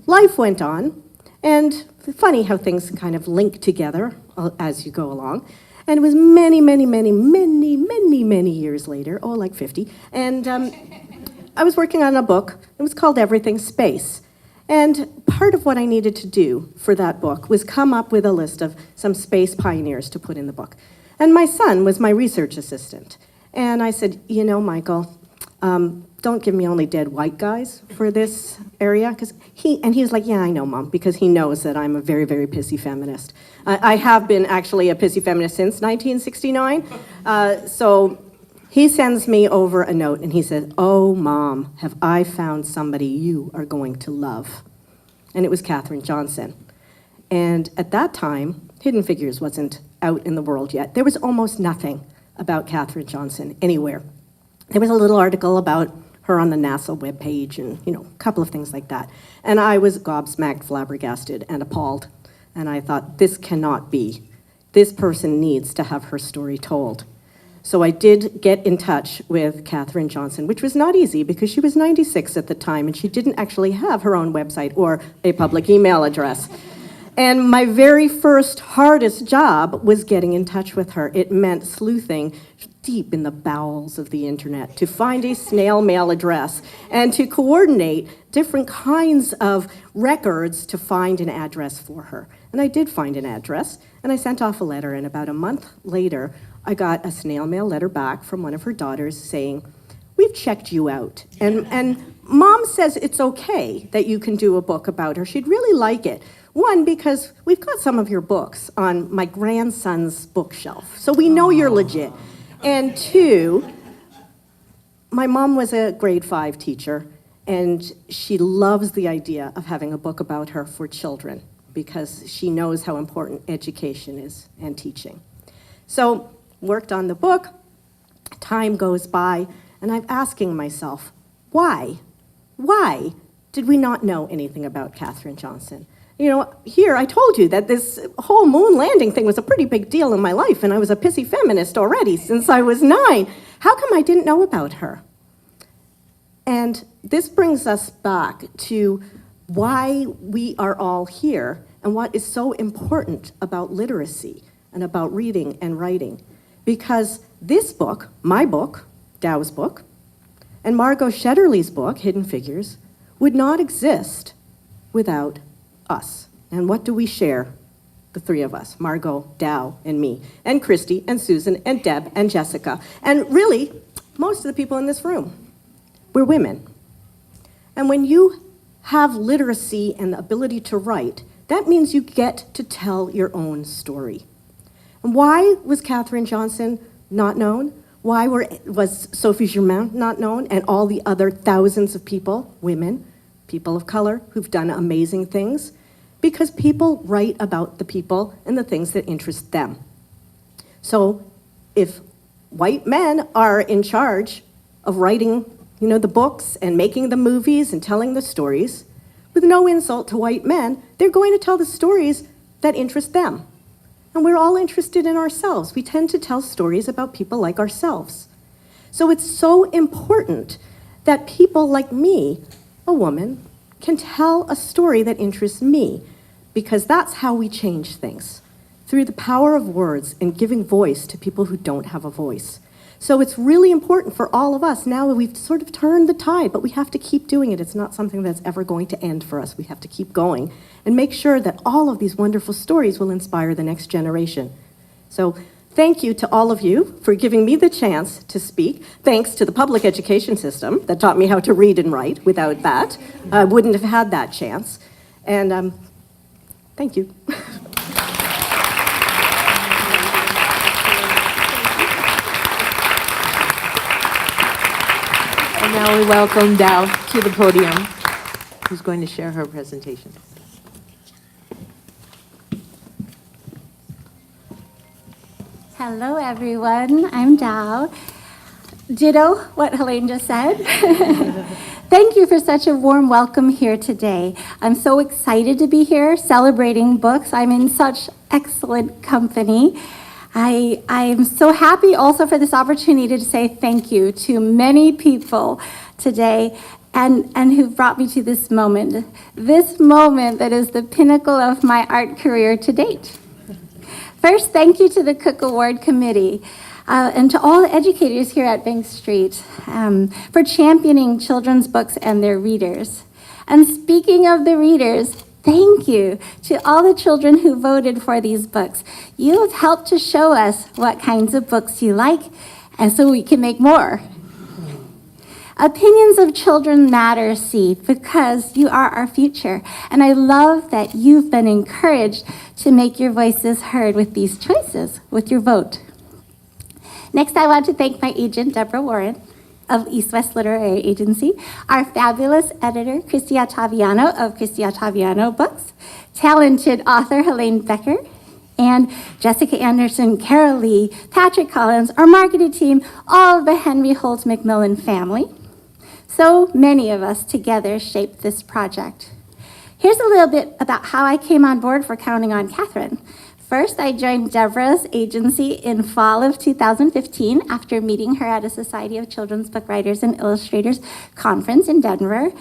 life went on, and funny how things kind of link together as you go along. And it was many, many, many, many, many, many years later, like 50, and I was working on a book. It was called Everything Space. And part of what I needed to do for that book was come up with a list of some space pioneers to put in the book. And my son was my research assistant. And I said, "You know, Michael, don't give me only dead white guys for this area, because he was like, yeah, I know, Mom, because he knows that I'm a very, very pissy feminist. I have been actually a pissy feminist since 1969. So he sends me over a note and he says, oh, Mom, have I found somebody you are going to love? And it was Katherine Johnson. And at that time, Hidden Figures wasn't out in the world yet. There was almost nothing about Katherine Johnson anywhere. There was a little article about her on the NASA webpage and, a couple of things like that. And I was gobsmacked, flabbergasted, and appalled. And I thought, this cannot be. This person needs to have her story told. So I did get in touch with Katherine Johnson, which was not easy because she was 96 at the time and she didn't actually have her own website or a public email address. And my very first hardest job was getting in touch with her. It meant sleuthing deep in the bowels of the internet to find a snail mail address and to coordinate different kinds of records to find an address for her. And I did find an address, and I sent off a letter, and about a month later, I got a snail mail letter back from one of her daughters saying, we've checked you out, and Mom says it's okay that you can do a book about her. She'd really like it. One, because we've got some of your books on my grandson's bookshelf, so we know you're legit. And two, my mom was a grade 5 teacher, and she loves the idea of having a book about her for children because she knows how important education is and teaching. So, worked on the book, time goes by, and I'm asking myself, why? Why did we not know anything about Katherine Johnson? Here I told you that this whole moon landing thing was a pretty big deal in my life, and I was a pissy feminist already since I was 9. How come I didn't know about her? And this brings us back to why we are all here and what is so important about literacy and about reading and writing. Because this book, my book, Dow's book, and Margot Shetterly's book, Hidden Figures, would not exist without us. And what do we share? The three of us, Margot, Dow, and me, and Christy, and Susan, and Deb, and Jessica, and really, most of the people in this room. We're women. And when you have literacy and the ability to write, that means you get to tell your own story. And why was Katherine Johnson not known? Why was Sophie Germain not known, and all the other thousands of people, women, people of color, who've done amazing things? Because people write about the people and the things that interest them. So if white men are in charge of writing, the books and making the movies and telling the stories, with no insult to white men, they're going to tell the stories that interest them. And we're all interested in ourselves. We tend to tell stories about people like ourselves. So it's so important that people like me, a woman, can tell a story that interests me, because that's how we change things, through the power of words and giving voice to people who don't have a voice. So it's really important for all of us. Now we've sort of turned the tide, but we have to keep doing it. It's not something that's ever going to end for us. We have to keep going and make sure that all of these wonderful stories will inspire the next generation. So thank you to all of you for giving me the chance to speak. Thanks to the public education system that taught me how to read and write. Without that, I wouldn't have had that chance. And thank you. And now we welcome Dow to the podium, who's going to share her presentation. Hello, everyone. I'm Dow. Ditto what Helene just said. Thank you for such a warm welcome here today. I'm so excited to be here celebrating books. I'm in such excellent company. I am so happy also for this opportunity to say thank you to many people today and who've brought me to this moment that is the pinnacle of my art career to date. First, thank you to the Cooke Award Committee and to all the educators here at Bank Street for championing children's books and their readers. And speaking of the readers, thank you to all the children who voted for these books. You have helped to show us what kinds of books you like, and so we can make more. Opinions of Children Matter seed because you are our future. And I love that you've been encouraged to make your voices heard with these choices, with your vote. Next, I want to thank my agent, Deborah Warren, of East West Literary Agency, our fabulous editor, Christy Ottaviano of Christy Ottaviano Books, talented author Helene Becker, and Jessica Anderson, Carol Lee, Patrick Collins, our marketing team, all of the Henry Holt Macmillan family. So many of us together shaped this project. Here's a little bit about how I came on board for Counting on Katherine. First, I joined Deborah's agency in fall of 2015 after meeting her at a Society of Children's Book Writers and Illustrators conference in Denver.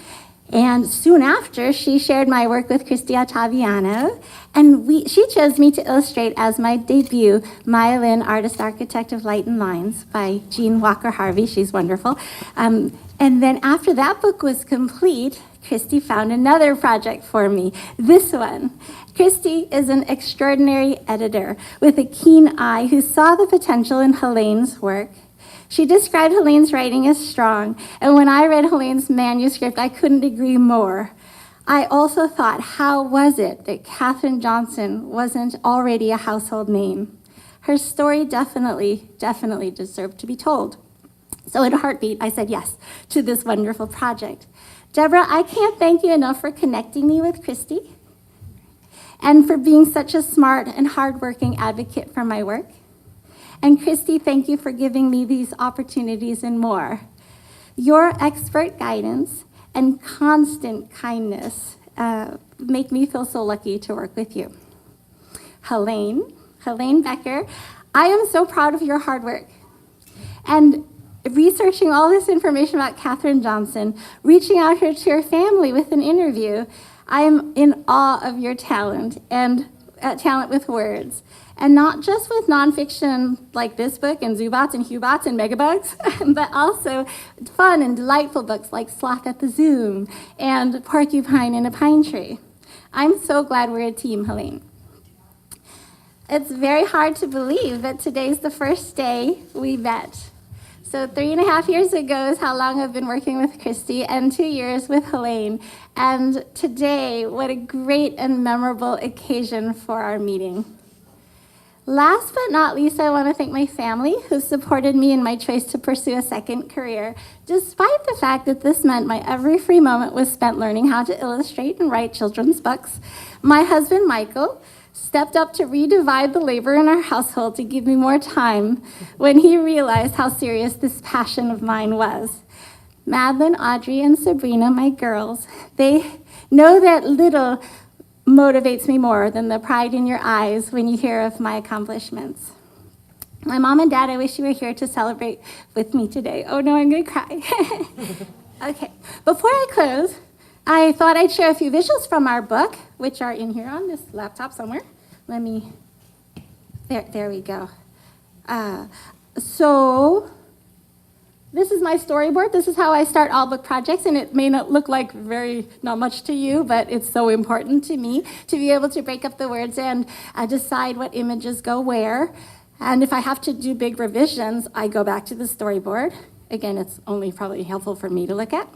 And soon after, she shared my work with Christy Ottaviano, and she chose me to illustrate as my debut, Myelin, Artist Architect of Light and Lines by Jean Walker Harvey. She's wonderful. And then after that book was complete, Christy found another project for me, this one. Christy is an extraordinary editor with a keen eye who saw the potential in Helene's work. She described Helene's writing as strong, and when I read Helene's manuscript, I couldn't agree more. I also thought, how was it that Katherine Johnson wasn't already a household name? Her story definitely deserved to be told. So in a heartbeat, I said yes to this wonderful project. Deborah, I can't thank you enough for connecting me with Christy and for being such a smart and hardworking advocate for my work. And Christy, thank you for giving me these opportunities and more. Your expert guidance and constant kindness make me feel so lucky to work with you. Helene Becker, I am so proud of your hard work. And researching all this information about Katherine Johnson, reaching out to her family with an interview, I am in awe of your talent and talent with words. And not just with nonfiction like this book and Zoobots and Hubots and Megabugs, but also fun and delightful books like Sloth at the Zoom and Porcupine in a Pine Tree. I'm so glad we're a team, Helene. It's very hard to believe that today's the first day we met. So 3.5 years ago is how long I've been working with Christy, and 2 years with Helene. And today, what a great and memorable occasion for our meeting. Last but not least, I want to thank my family who supported me in my choice to pursue a second career, despite the fact that this meant my every free moment was spent learning how to illustrate and write children's books. My husband, Michael, stepped up to redivide the labor in our household to give me more time when he realized how serious this passion of mine was. Madeline, Audrey, and Sabrina, my girls, they know that little motivates me more than the pride in your eyes when you hear of my accomplishments. My mom and dad, I wish you were here to celebrate with me today. Oh no, I'm gonna cry. Okay, before I close, I thought I'd share a few visuals from our book, which are in here on this laptop somewhere. There we go. So this is my storyboard. This is how I start all book projects, and it may not look like not much to you, but it's so important to me to be able to break up the words and decide what images go where. And if I have to do big revisions, I go back to the storyboard. Again, it's only probably helpful for me to look at.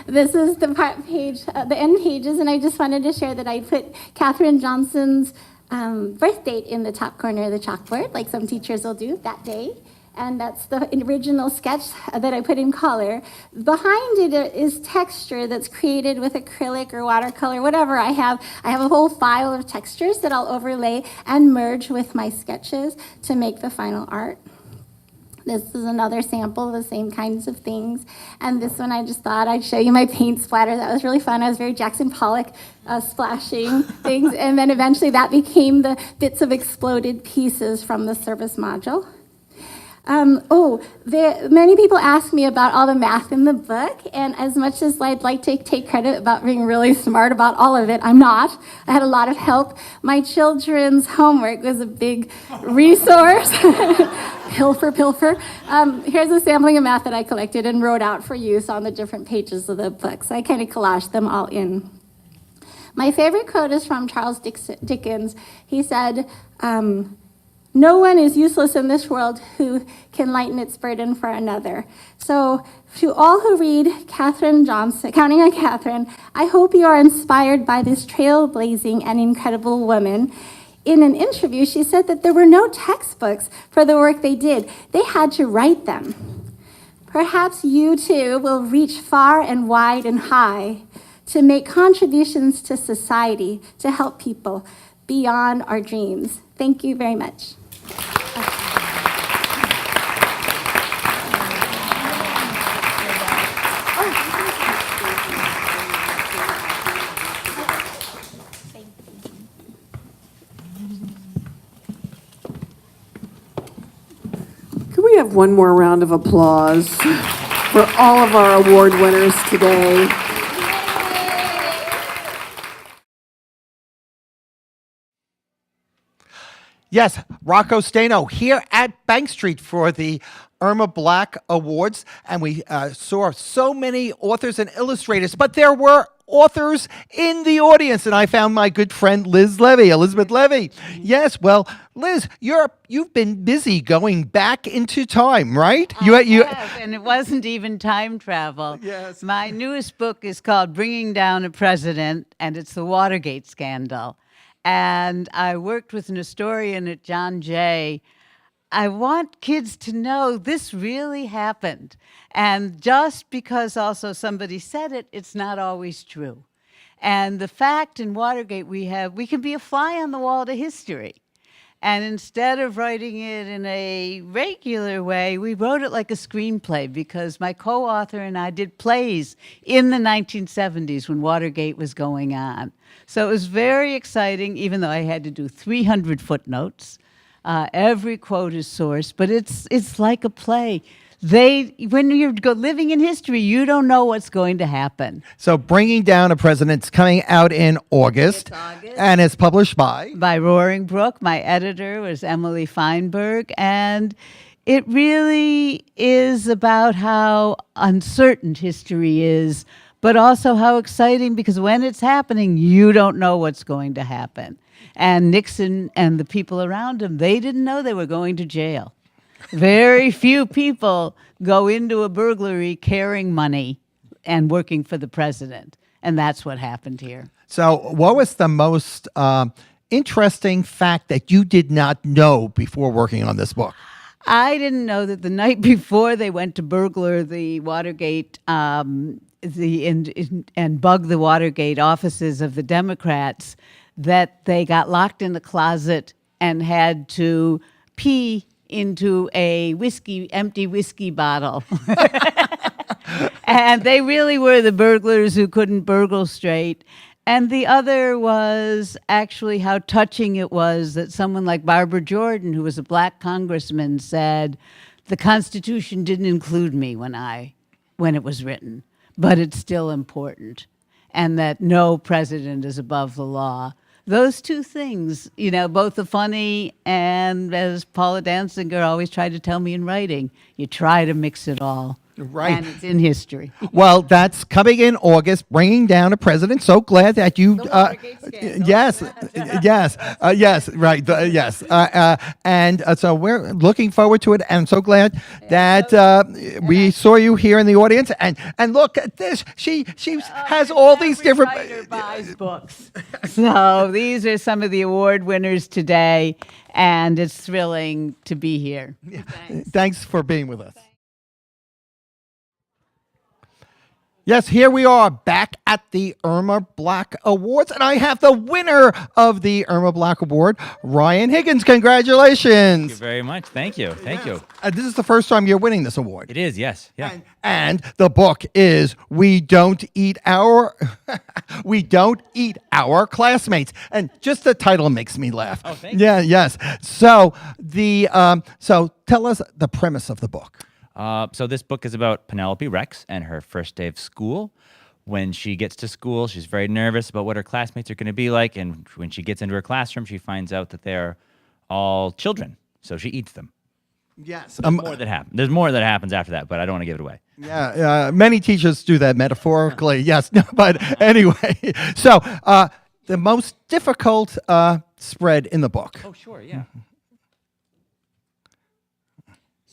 This is the page, the end pages, and I just wanted to share that I put Katherine Johnson's birth date in the top corner of the chalkboard, like some teachers will do that day. And that's the original sketch that I put in color. Behind it is texture that's created with acrylic or watercolor, whatever I have. I have a whole file of textures that I'll overlay and merge with my sketches to make the final art. This is another sample of the same kinds of things. And this one, I just thought I'd show you my paint splatter. That was really fun. I was very Jackson Pollock, splashing things. And then eventually that became the bits of exploded pieces from the service module. Many people ask me about all the math in the book, and as much as I'd like to take credit about being really smart about all of it, I'm not. I had a lot of help. My children's homework was a big resource. Pilfer. Here's a sampling of math that I collected and wrote out for use on the different pages of the book, so I kind of collaged them all in. My favorite quote is from Charles Dickens. He said, No one is useless in this world who can lighten its burden for another. So to all who read Katherine Johnson, Counting on Katherine, I hope you are inspired by this trailblazing and incredible woman. In an interview, she said that there were no textbooks for the work they did. They had to write them. Perhaps you too will reach far and wide and high to make contributions to society, to help people beyond our dreams. Thank you very much. Can we have one more round of applause for all of our award winners today? Yes, Rocco Stano here at Bank Street for the Irma Black Awards, and we saw so many authors and illustrators, but there were authors in the audience, and I found my good friend Elizabeth Levy. Yes, well, Liz, you've been busy going back into time, right? I have, and it wasn't even time travel. Yes. My newest book is called Bringing Down a President, and it's the Watergate scandal. And I worked with an historian at Jon Agee. I want kids to know this really happened. And just because also somebody said it, it's not always true. And the fact in Watergate we can be a fly on the wall to history. And instead of writing it in a regular way, we wrote it like a screenplay because my co-author and I did plays in the 1970s when Watergate was going on. So it was very exciting, even though I had to do 300 footnotes. Every quote is sourced, but it's like a play. When you're living in history, you don't know what's going to happen. So Bringing Down a President's coming out in August, and it's published by Roaring Brook. My editor was Emily Feinberg, and it really is about how uncertain history is, but also how exciting, because when it's happening, you don't know what's going to happen. And Nixon and the people around him, they didn't know they were going to jail. Very few people go into a burglary carrying money and working for the president. And that's what happened here. So what was the most interesting fact that you did not know before working on this book? I didn't know that the night before they went to burglar the Watergate and bug the Watergate offices of the Democrats, that they got locked in the closet and had to pee into a empty whiskey bottle. And they really were the burglars who couldn't burgle straight. And the other was actually how touching it was that someone like Barbara Jordan, who was a black congressman, said, the Constitution didn't include me when it was written, but it's still important, and that no president is above the law. Those two things, both the funny and, as Paula Danziger always tried to tell me in writing, you try to mix it all. Right. And it's in history. Well, that's coming in August, Bringing Down a President. So glad that you, yes, so we're looking forward to it, and I'm so glad that we saw you here in the audience. And look at this, she has all these different buys books. So these are some of the award winners today, and it's thrilling to be here. Thanks for being with us. Yes, here we are back at the Irma Black Awards, and I have the winner of the Irma Black Award, Ryan Higgins. Congratulations. Thank you very much. Thank you. Thank you. This is the first time you're winning this award. It is, yes. Yeah. And the book is We Don't Eat Our Classmates. And just the title makes me laugh. Oh, thank you. Yeah, yes. So so tell us the premise of the book. So this book is about Penelope Rex and her first day of school. When she gets to school, she's very nervous about what her classmates are going to be like. And when she gets into her classroom, she finds out that they're all children. So she eats them. Yes. There's more that happens after that, but I don't want to give it away. Yeah, many teachers do that metaphorically. Yes, no, but anyway. So the most difficult spread in the book. Oh, sure, yeah.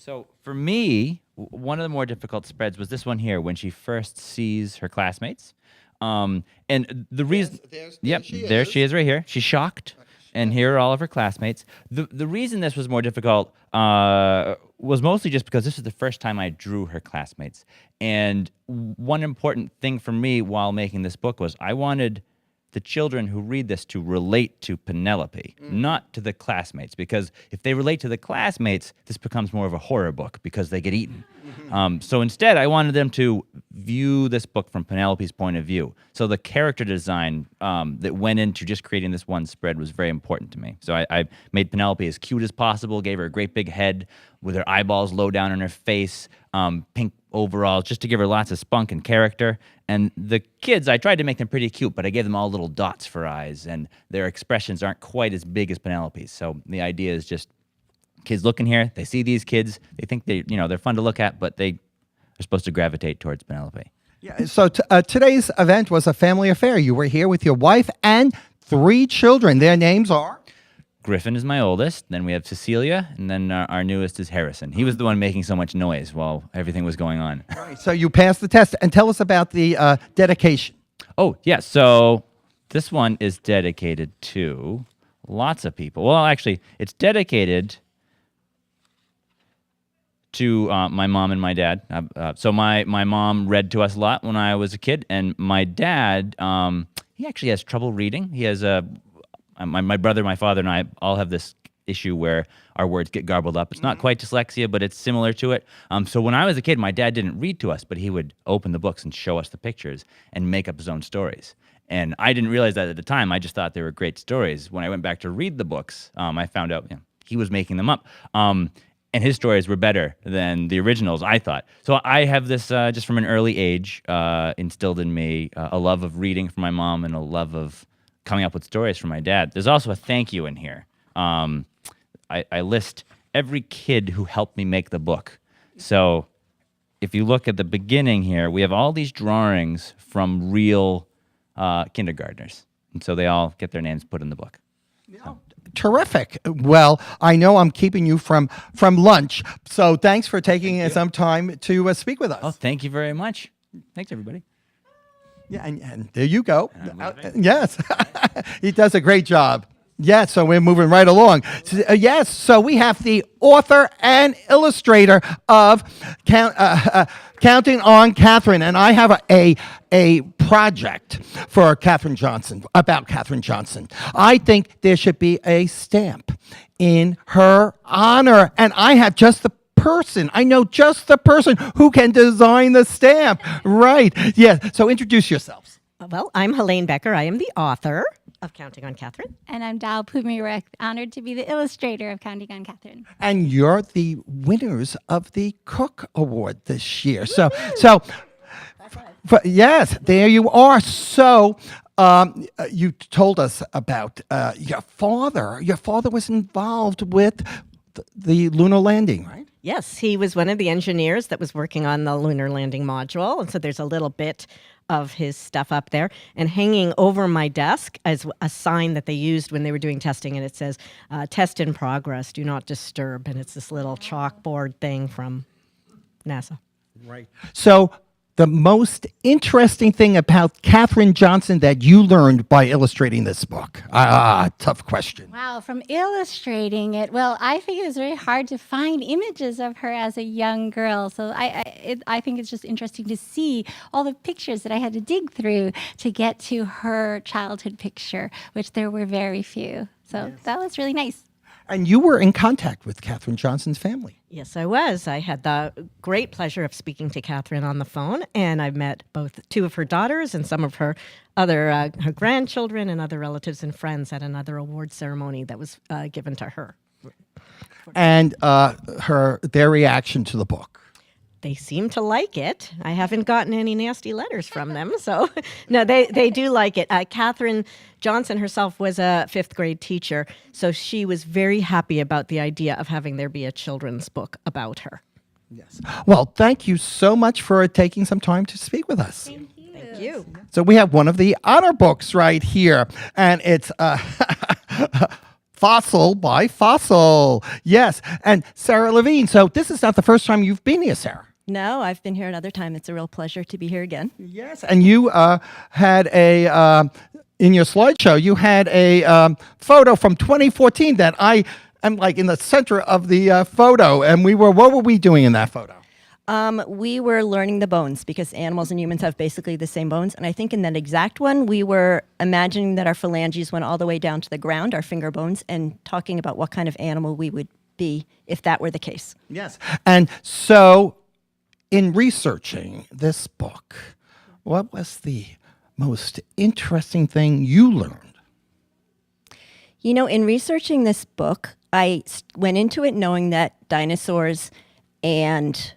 So for me, one of the more difficult spreads was this one here when she first sees her classmates. And the reason, there she is right here. She's shocked, and here are all of her classmates. The reason this was more difficult was mostly just because this is the first time I drew her classmates. And one important thing for me while making this book was I wanted the children who read this to relate to Penelope, not to the classmates, because if they relate to the classmates, this becomes more of a horror book because they get eaten. So instead, I wanted them to view this book from Penelope's point of view. So the character design that went into just creating this one spread was very important to me. So I made Penelope as cute as possible, gave her a great big head with her eyeballs low down on her face, pink overalls, just to give her lots of spunk and character. And the kids, I tried to make them pretty cute, but I gave them all little dots for eyes, and their expressions aren't quite as big as Penelope's. So the idea is just kids looking here, they see these kids, they think they're fun to look at, but they are supposed to gravitate towards Penelope. Yeah, so today's event was a family affair. You were here with your wife and 3 children. Their names are? Griffin is my oldest, then we have Cecilia, and then our newest is Harrison. He was the one making so much noise while everything was going on. Right, so you passed the test. And tell us about the dedication. Oh, yeah, so this one is dedicated to lots of people. Well, actually, it's dedicated to my mom and my dad. So my mom read to us a lot when I was a kid, and my dad, he actually has trouble reading. He has my brother, my father, and I all have this issue where our words get garbled up. It's not quite dyslexia, but it's similar to it. So when I was a kid, my dad didn't read to us, but he would open the books and show us the pictures and make up his own stories. And I didn't realize that at the time. I just thought they were great stories. When I went back to read the books, I found out he was making them up. And his stories were better than the originals, I thought. So I have this, just from an early age, instilled in me a love of reading from my mom and a love of coming up with stories from my dad. There's also a thank you in here. I list every kid who helped me make the book. So if you look at the beginning here, we have all these drawings from real kindergartners. And so they all get their names put in the book. So. Terrific. Well, I know I'm keeping you from lunch, so thanks for taking some time to speak with us. Oh, thank you very much. Thanks, everybody. Yeah, and there you go. Yes, he does a great job. Yes, so we're moving right along. Yes, so we have the author and illustrator of Counting on Katherine, and I have a project for Katherine Johnson, about Katherine Johnson. I think there should be a stamp in her honor, and I have just the person. I know just the person who can design the stamp. Right. Yeah. So introduce yourselves. Well, I'm Helene Becker. I am the author of Counting on Katherine. And I'm Dal Pumirek, honored to be the illustrator of Counting on Katherine. And you're the winners of the Cooke Award this year. Yes, there you are. So you told us about your father. Your father was involved with the lunar landing, right? Yes, he was one of the engineers that was working on the lunar landing module. And so there's a little bit of his stuff up there. And hanging over my desk is a sign that they used when they were doing testing. And it says, test in progress, do not disturb. And it's this little chalkboard thing from NASA. Right. So the most interesting thing about Katherine Johnson that you learned by illustrating this book? Tough question. Wow, from illustrating it, well, I think it was very hard to find images of her as a young girl. So I think it's just interesting to see all the pictures that I had to dig through to get to her childhood picture, which there were very few. So that was really nice. And you were in contact with Katherine Johnson's family. Yes, I was. I had the great pleasure of speaking to Katherine on the phone, and I met both 2 of her daughters and some of her other her grandchildren and other relatives and friends at another award ceremony that was given to her. And their reaction to the book. They seem to like it. I haven't gotten any nasty letters from them. So, no, they do like it. Katherine Johnson herself was a 5th grade teacher, so she was very happy about the idea of having there be a children's book about her. Yes. Well, thank you so much for taking some time to speak with us. Thank you. So we have one of the honor books right here, and it's Fossil by Fossil. Yes, and Sara Levine. So this is not the first time you've been here, Sara. No, I've been here another time. It's a real pleasure to be here again. Yes, and you had in your slideshow, you had a photo from 2014 that I am like in the center of the photo. And what were we doing in that photo? We were learning the bones because animals and humans have basically the same bones. And I think in that exact one, we were imagining that our phalanges went all the way down to the ground, our finger bones, and talking about what kind of animal we would be if that were the case. Yes. And so in researching this book, what was the most interesting thing you learned? You know, in researching this book, I went into it knowing that dinosaurs and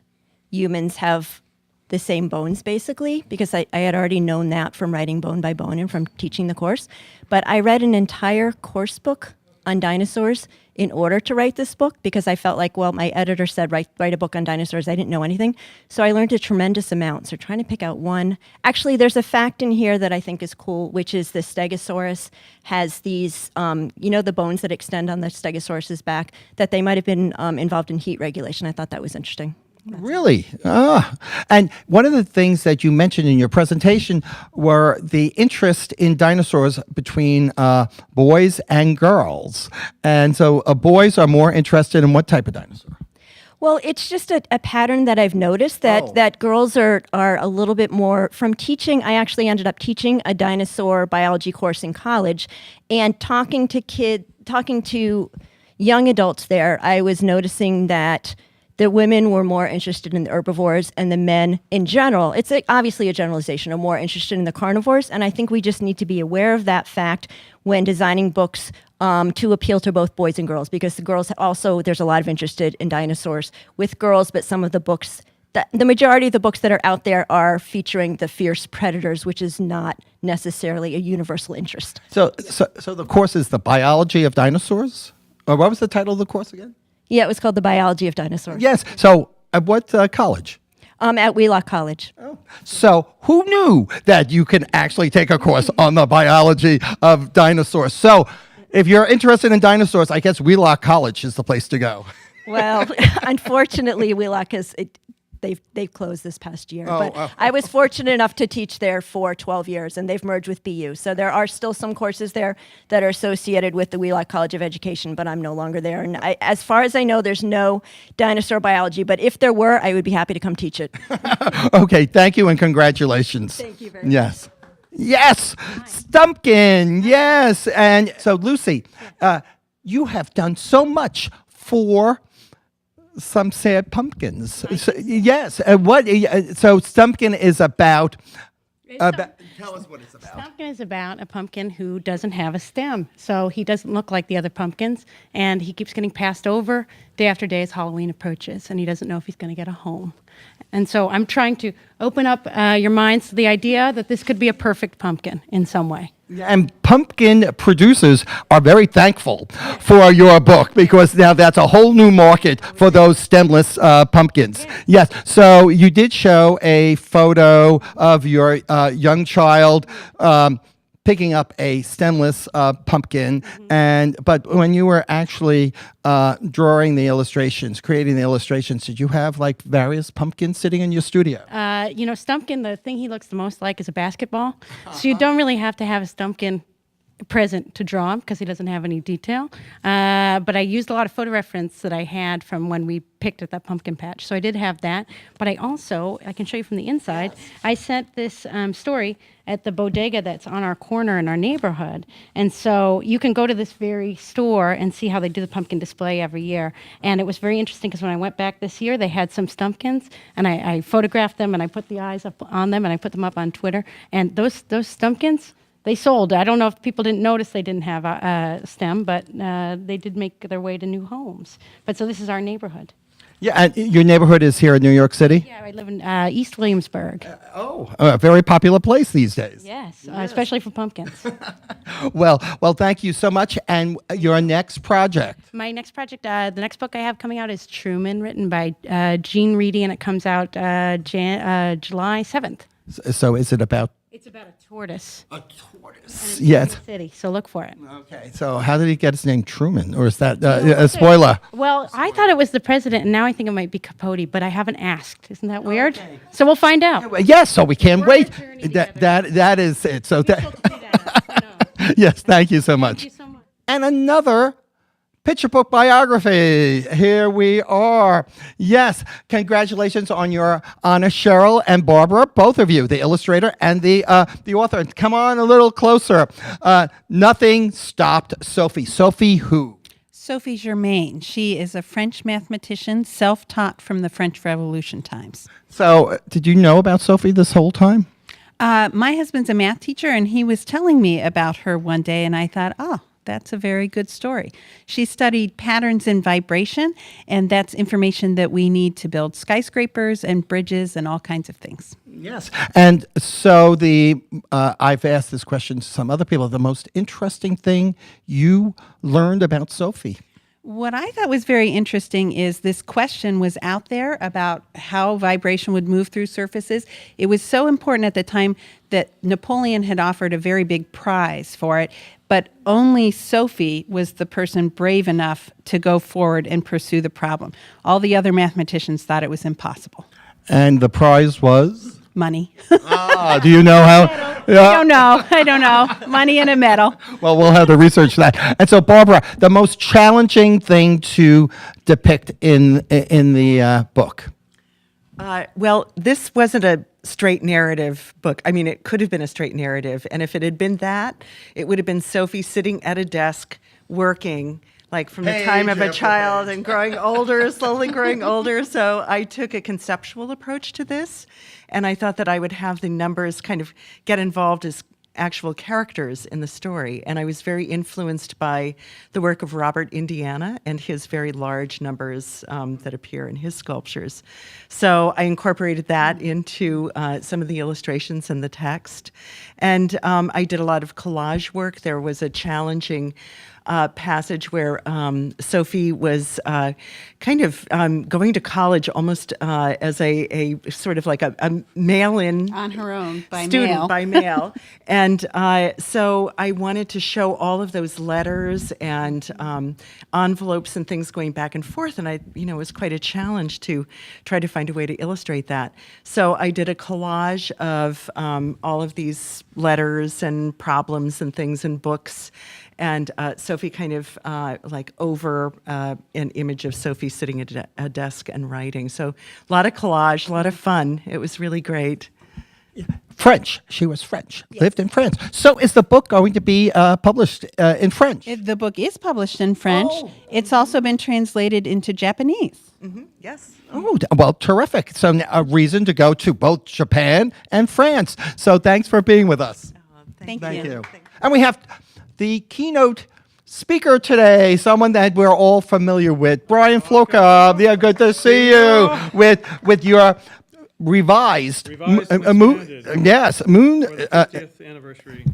humans have the same bones, basically, because I had already known that from writing Bone by Bone and from teaching the course. But I read an entire course book on dinosaurs in order to write this book because I felt like, well, my editor said, write a book on dinosaurs. I didn't know anything. So I learned a tremendous amount. So trying to pick out one. Actually, there's a fact in here that I think is cool, which is the Stegosaurus has these, the bones that extend on the Stegosaurus's back, that they might have been involved in heat regulation. I thought that was interesting. Really? And one of the things that you mentioned in your presentation were the interest in dinosaurs between boys and girls. And so boys are more interested in what type of dinosaur? Well, it's just a pattern that I've noticed that girls are a little bit more from teaching. I actually ended up teaching a dinosaur biology course in college, and talking to young adults there, I was noticing that the women were more interested in the herbivores and the men in general, it's obviously a generalization, are more interested in the carnivores. And I think we just need to be aware of that fact when designing books to appeal to both boys and girls, because the girls also, there's a lot of interest in dinosaurs with girls, but some of the books, the majority of the books that are out there are featuring the fierce predators, which is not necessarily a universal interest. So the course is The Biology of Dinosaurs? Or what was the title of the course again? Yeah, it was called The Biology of Dinosaurs. Yes. So at what college? At Wheelock College. Oh. So who knew that you can actually take a course on the biology of dinosaurs? So if you're interested in dinosaurs, I guess Wheelock College is the place to go. Well, unfortunately, Wheelock they've closed this past year. I was fortunate enough to teach there for 12 years, and they've merged with BU. So there are still some courses there that are associated with the Wheelock College of Education, but I'm no longer there. And as far as I know, there's no dinosaur biology, but if there were, I would be happy to come teach it. Okay, thank you and congratulations. Thank you very much. Yes. Yes, Stumpkin, yes. And so, Lucy, you have done so much for some sad pumpkins. So, yes. So Stumpkin is about. Tell us what it's about. Stumpkin is about a pumpkin who doesn't have a stem, so he doesn't look like the other pumpkins, and he keeps getting passed over day after day as Halloween approaches, and he doesn't know if he's going to get a home. And so I'm trying to open up your minds to the idea that this could be a perfect pumpkin in some way. And pumpkin producers are very thankful for your book, because now that's a whole new market for those stemless pumpkins. Yes. So you did show a photo of your young child picking up a stemless pumpkin, but when you were actually drawing the illustrations, creating the illustrations, did you have like various pumpkins sitting in your studio? Stumpkin, the thing he looks the most like is a basketball. So you don't really have to have a Stumpkin present to draw him because he doesn't have any detail. But I used a lot of photo reference that I had from when we picked at that pumpkin patch. So I did have that. But I can show you from the inside, I sent this story at the bodega that's on our corner in our neighborhood. And so you can go to this very store and see how they do the pumpkin display every year. And it was very interesting because when I went back this year, they had some Stumpkins, and I photographed them, and I put the eyes up on them, and I put them up on Twitter. And those Stumpkins, they sold. I don't know if people didn't notice they didn't have a stem, but they did make their way to new homes. But so this is our neighborhood. Yeah, and your neighborhood is here in New York City? Yeah, I live in East Williamsburg. A very popular place these days. Yes, especially for pumpkins. Well, thank you so much. And your next project? My next project, the next book I have coming out is Truman, written by Gene Reedy, and it comes out July 7th. So is it about It's about a tortoise. A tortoise. And it's Yes. in the city, so look for it. Okay, so how did he get his name Truman? Or is that a spoiler? Well, I thought it was the president, and now I think it might be Capote, but I haven't asked. Isn't that weird? So we'll find out. Yes, so we can't wait. That is it. So yes, thank you so much. And another picture book biography. Here we are. Yes, congratulations on your honor, Cheryl and Barbara, both of you, the illustrator and the author. Come on a little closer. Nothing stopped Sophie. Sophie who? Sophie Germain. She is a French mathematician, self-taught from the French Revolution times. So, did you know about Sophie this whole time? My husband's a math teacher, and he was telling me about her one day, and I thought, oh, that's a very good story. She studied patterns in vibration, and that's information that we need to build skyscrapers and bridges and all kinds of things. Yes. And so I've asked this question to some other people. The most interesting thing you learned about Sophie? What I thought was very interesting is this question was out there about how vibration would move through surfaces. It was so important at the time that Napoleon had offered a very big prize for it, but only Sophie was the person brave enough to go forward and pursue the problem. All the other mathematicians thought it was impossible. And the prize was? Money. Do you know how? I don't know. Money and a medal. Well, we'll have to research that. And so, Barbara, the most challenging thing to depict in the book? Well, this wasn't a straight narrative book. I mean, it could have been a straight narrative. And if it had been that, it would have been Sophie sitting at a desk working, like from the time of a child and growing older, slowly growing older. So I took a conceptual approach to this. And I thought that I would have the numbers kind of get involved as actual characters in the story. And I was very influenced by the work of Robert Indiana and his very large numbers that appear in his sculptures. So I incorporated that into some of the illustrations and the text. And I did a lot of collage work. There was a challenging passage where Sophie was kind of going to college almost as a sort of like a mail-in On her own, by student mail. by mail. And so I wanted to show all of those letters and envelopes and things going back and forth. And it was quite a challenge to try to find a way to illustrate that. So I did a collage of all of these letters and problems and things in books. And Sophie kind of like over an image of Sophie sitting at a desk and writing. So a lot of collage, a lot of fun. It was really great. French. She was French. Yes. Lived in France. So is the book going to be published in French? The book is published in French. Oh. It's also been translated into Japanese. Mm-hmm. Yes. Oh, well, terrific. So a reason to go to both Japan and France. So thanks for being with us. Thank you. And we have the keynote speaker today, someone that we're all familiar with, Brian Floca. Yeah, good to see you with your revised moon. Yes, moon. For the 50th anniversary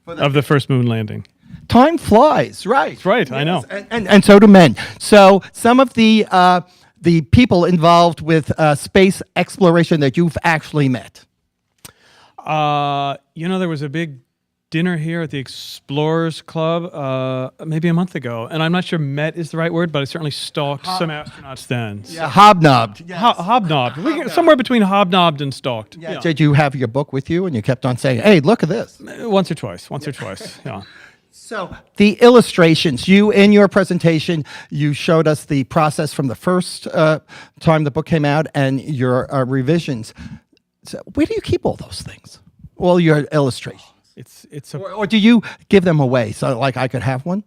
of the first moon landing. Time flies, right? That's right, yes. I know. And so do men. So some of the people involved with space exploration that you've actually met. There was a big dinner here at the Explorers Club maybe a month ago, and I'm not sure met is the right word, but I certainly stalked some astronauts then. Yeah, hobnobbed. Yes. Hobnobbed. Somewhere between hobnobbed and stalked. Yeah. Yeah. Did you have your book with you and you kept on saying, hey, look at this? Once or twice, yeah. So the illustrations, in your presentation, you showed us the process from the first time the book came out and your revisions. So where do you keep all those things? All your illustrations? Or do you give them away so like I could have one?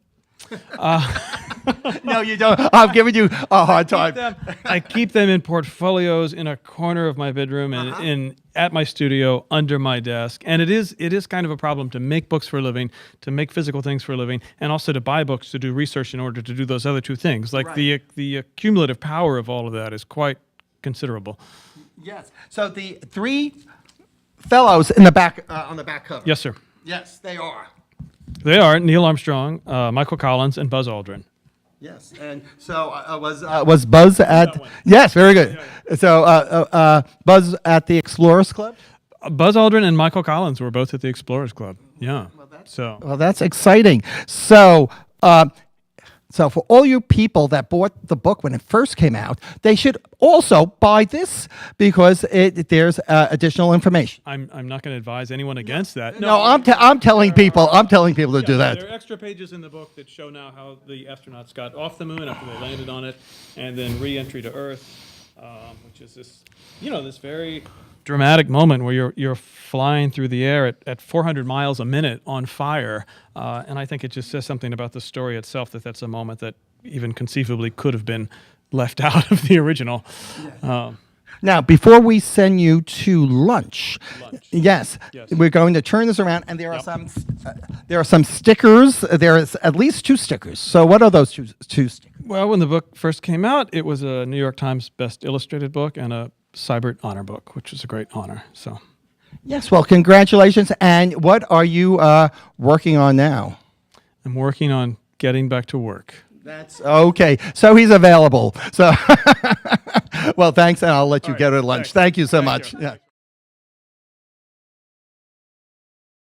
No, you don't. I'm giving you a hard time. I keep them in portfolios in a corner of my bedroom and at my studio under my desk. And it is kind of a problem to make books for a living, to make physical things for a living, and also to buy books to do research in order to do those other two things. Like the accumulative power of all of that is quite considerable. Yes. So the three fellows in the back on the back cover. Yes, sir. Yes, they are. They are Neil Armstrong, Michael Collins, and Buzz Aldrin. Yes, and so was Buzz at? Yes, very good. So Buzz at the Explorers Club. Buzz Aldrin and Michael Collins were both at the Explorers Club. Yeah. Well, that's exciting. So, so for all you people that bought the book when it first came out, they should also buy this because there's additional information. I'm not going to advise anyone against that. No, I'm telling people to do that. There are extra pages in the book that show now how the astronauts got off the moon after they landed on it, and then re-entry to Earth, which is this, this very dramatic moment where you're flying through the air at 400 miles a minute on fire, and I think it just says something about the story itself that's a moment that even conceivably could have been left out of the original. Now, before we send you to lunch. Yes, we're going to turn this around, and there are some stickers. There is at least 2 stickers. So, what are those two stickers? Well, when the book first came out, it was a New York Times Best Illustrated book and a Cybert Honor book, which is a great honor. So, yes, well, congratulations. And what are you working on now? I'm working on getting back to work. That's okay. So he's available. So, well, thanks, and I'll let you go to lunch. Thank you so much. Yeah.